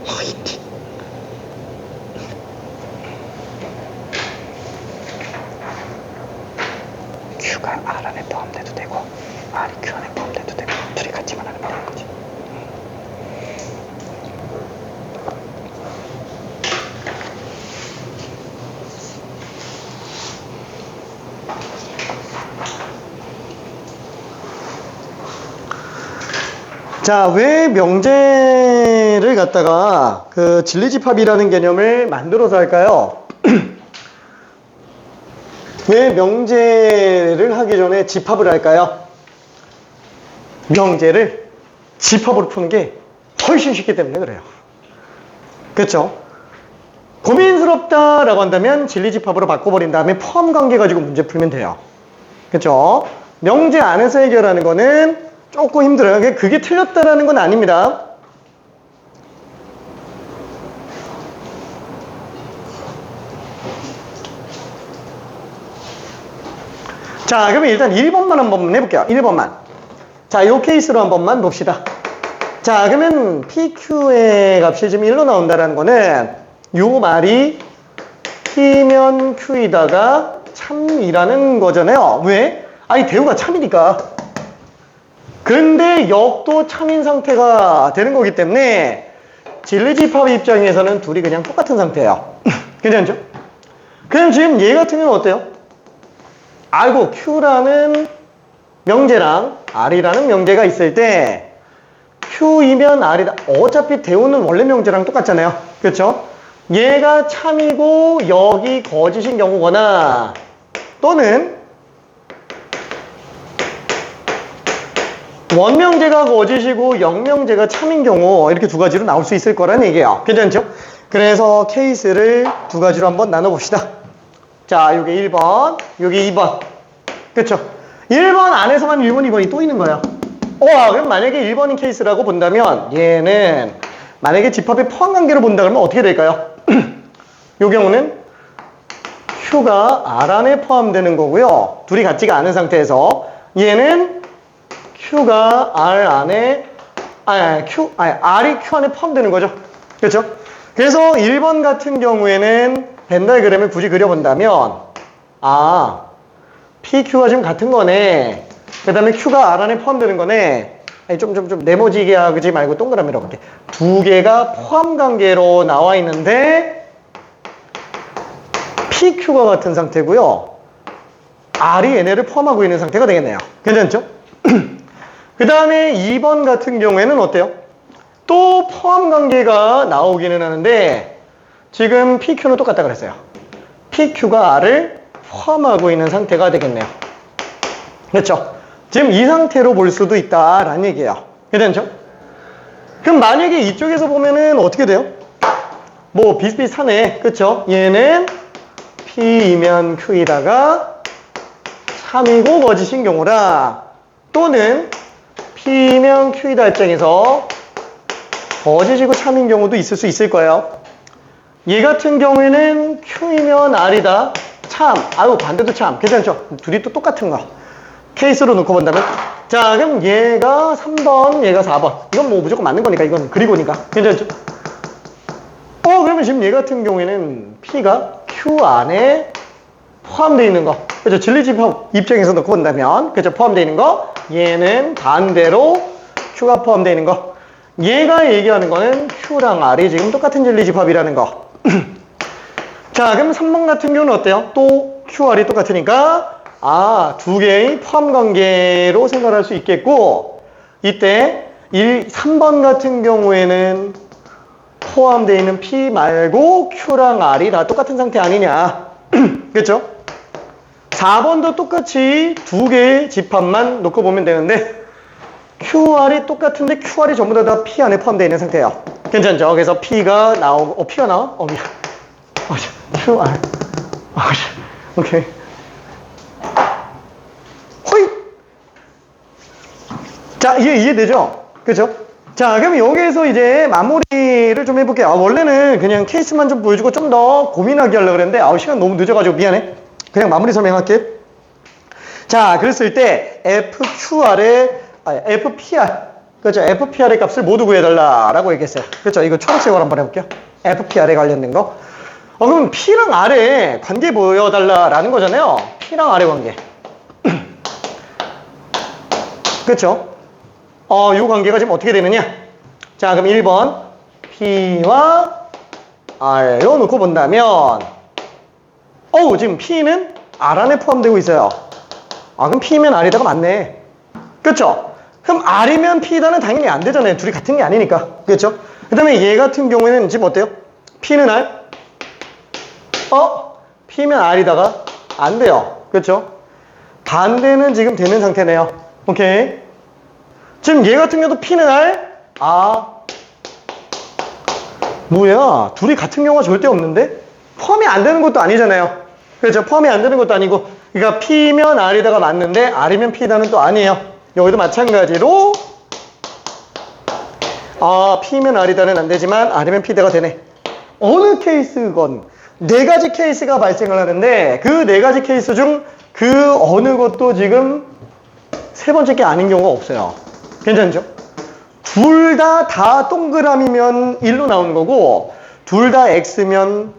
화이팅. Q가 R 안에 포함돼도 되고 R이 Q 안에 포함돼도 되고 둘이 같이만 하면 되는 거지. 자, 왜 명제를 갖다가 그 진리집합이라는 개념을 만들어서 할까요? 왜 명제를 하기 전에 집합을 할까요? 명제를 집합으로 푸는 게 훨씬 쉽기 때문에 그래요. 그렇죠? 고민스럽다라고 한다면 진리집합으로 바꿔버린 다음에 포함관계 가지고 문제 풀면 돼요. 그렇죠? 명제 안에서 해결하는 거는 조금 힘들어요. 그게 틀렸다라는 건 아닙니다. 자, 그러면 일단 1번만 한번 해볼게요. 1번만. 자, 요 케이스로 한 번만 봅시다. 자, 그러면 PQ의 값이 지금 1로 나온다는 거는 요 말이 P면 Q이다가 참이라는 거잖아요. 왜? 아니, 대우가 참이니까. 근데 역도 참인 상태가 되는 거기 때문에 진리집합 입장에서는 둘이 그냥 똑같은 상태예요. 괜찮죠? 그럼 지금 얘 같은 경우는 어때요? 아이고, Q라는 명제랑 R이라는 명제가 있을 때 Q이면 R이다. 어차피 대우는 원래 명제랑 똑같잖아요. 그렇죠? 얘가 참이고 여기 거짓인 경우거나 또는 원명제가 거짓이고 영명제가 참인 경우 이렇게 두 가지로 나올 수 있을 거라는 얘기예요. 괜찮죠? 그래서 케이스를 두 가지로 한번 나눠봅시다. 자, 요게 1번, 요게 2번. 그쵸? 1번 안에서만 1번, 2번이 또 있는 거예요. 그럼 만약에 1번인 케이스라고 본다면 얘는 만약에 집합의 포함관계로 본다 그러면 어떻게 될까요? 요 경우는 Q가 R 안에 포함되는 거고요. 둘이 같지가 않은 상태에서 얘는 Q가 R 안에 R이 Q 안에 포함되는 거죠. 그렇죠? 그래서 1번 같은 경우에는 벤 다이그램을 굳이 그려본다면 PQ가 지금 같은 거네. 그 다음에 Q가 R 안에 포함되는 거네. 좀 네모지게 하지 말고 동그라미로 볼게. 두 개가 포함 관계로 나와 있는데 PQ가 같은 상태고요. R이 얘네를 포함하고 있는 상태가 되겠네요. 괜찮죠? 그 다음에 2번 같은 경우에는 어때요? 또 포함 관계가 나오기는 하는데 지금 PQ는 똑같다 그랬어요. PQ가 R을 포함하고 있는 상태가 되겠네요. 그렇죠? 지금 이 상태로 볼 수도 있다라는 얘기예요. 괜찮죠? 그럼 만약에 이쪽에서 보면은 어떻게 돼요? 뭐 비슷비슷하네. 그렇죠? 얘는 P이면 Q이다가 참이고 거짓인 경우라 또는 P면 Q이다 입장에서 거짓이고 참인 경우도 있을 수 있을 거예요. 얘 같은 경우에는 Q이면 R이다. 참. 반대도 참. 괜찮죠? 둘이 또 똑같은 거. 케이스로 놓고 본다면. 자, 그럼 얘가 3번, 얘가 4번. 이건 뭐 무조건 맞는 거니까. 이건 그리고니까. 괜찮죠? 그러면 지금 얘 같은 경우에는 P가 Q 안에 포함되어 있는 거. 그죠? 진리집합 입장에서 놓고 본다면. 그죠? 포함되어 있는 거. 얘는 반대로 Q가 포함되어 있는 거. 얘가 얘기하는 거는 Q랑 R이 지금 똑같은 진리집합이라는 거. 자, 그럼 3번 같은 경우는 어때요? 또 QR이 똑같으니까 두 개의 포함 관계로 생각할 수 있겠고 이때 3번 같은 경우에는 포함되어 있는 P 말고 Q랑 R이 다 똑같은 상태 아니냐. 그렇죠? 4번도 똑같이 두 개의 집합만 놓고 보면 되는데 QR이 똑같은데 QR이 전부 다 P 안에 포함되어 있는 상태예요. 괜찮죠? 그래서 P가 나오고 P가 나와? 미안. QR. 오케이. 호이. 자, 이해되죠? 그죠? 자, 그럼 여기에서 이제 마무리를 좀 해볼게요. 원래는 그냥 케이스만 좀 보여주고 좀 더 고민하게 하려고 그랬는데 시간 너무 늦어가지고 미안해. 그냥 마무리 설명할게. 자, 그랬을 때 FPR. 그렇죠? FPR의 값을 모두 구해달라라고 얘기했어요. 그렇죠? 이거 초록색으로 한번 해볼게요. FPR에 관련된 거. 그럼 P랑 R의 관계 보여달라라는 거잖아요. P랑 R의 관계. 그쵸? 요 관계가 지금 어떻게 되느냐? 자, 그럼 1번. P와 R로 놓고 본다면, 지금 P는 R 안에 포함되고 있어요. 그럼 P면 R이다가 맞네. 그쵸? 그럼 R이면 P다는 당연히 안 되잖아요. 둘이 같은 게 아니니까. 그쵸? 그 다음에 얘 같은 경우에는 지금 어때요? P는 R? P면 R이다가 안 돼요. 그렇죠? 반대는 지금 되는 상태네요. 오케이. 지금 얘 같은 경우도 P는 R? 뭐야? 둘이 같은 경우가 절대 없는데? 포함이 안 되는 것도 아니잖아요. 그렇죠? 포함이 안 되는 것도 아니고 그러니까 P면 R이다가 맞는데 R이면 P다는 또 아니에요. 여기도 마찬가지로 P면 R이다는 안 되지만 R이면 P다가 되네. 어느 케이스건 네 가지 케이스가 발생을 하는데 그 네 가지 케이스 중 그 어느 것도 지금 세 번째 게 아닌 경우가 없어요. 괜찮죠? 둘 다 동그라미면 1로 나오는 거고 둘 다 X면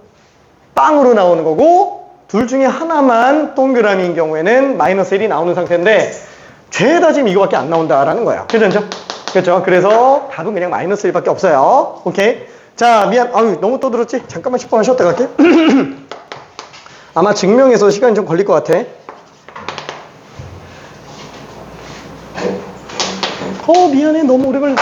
빵으로 나오는 거고 둘 중에 하나만 동그라미인 경우에는 마이너스 1이 나오는 상태인데 죄다 지금 이거밖에 안 나온다라는 거예요. 괜찮죠? 그렇죠? 그래서 답은 그냥 마이너스 1밖에 없어요. 오케이? 자, 미안. 아유, 너무 떠들었지? 잠깐만 10분만 쉬었다 갈게. 아마 증명해서 시간이 좀 걸릴 것 같아. 미안해. 너무 오래 걸렸어.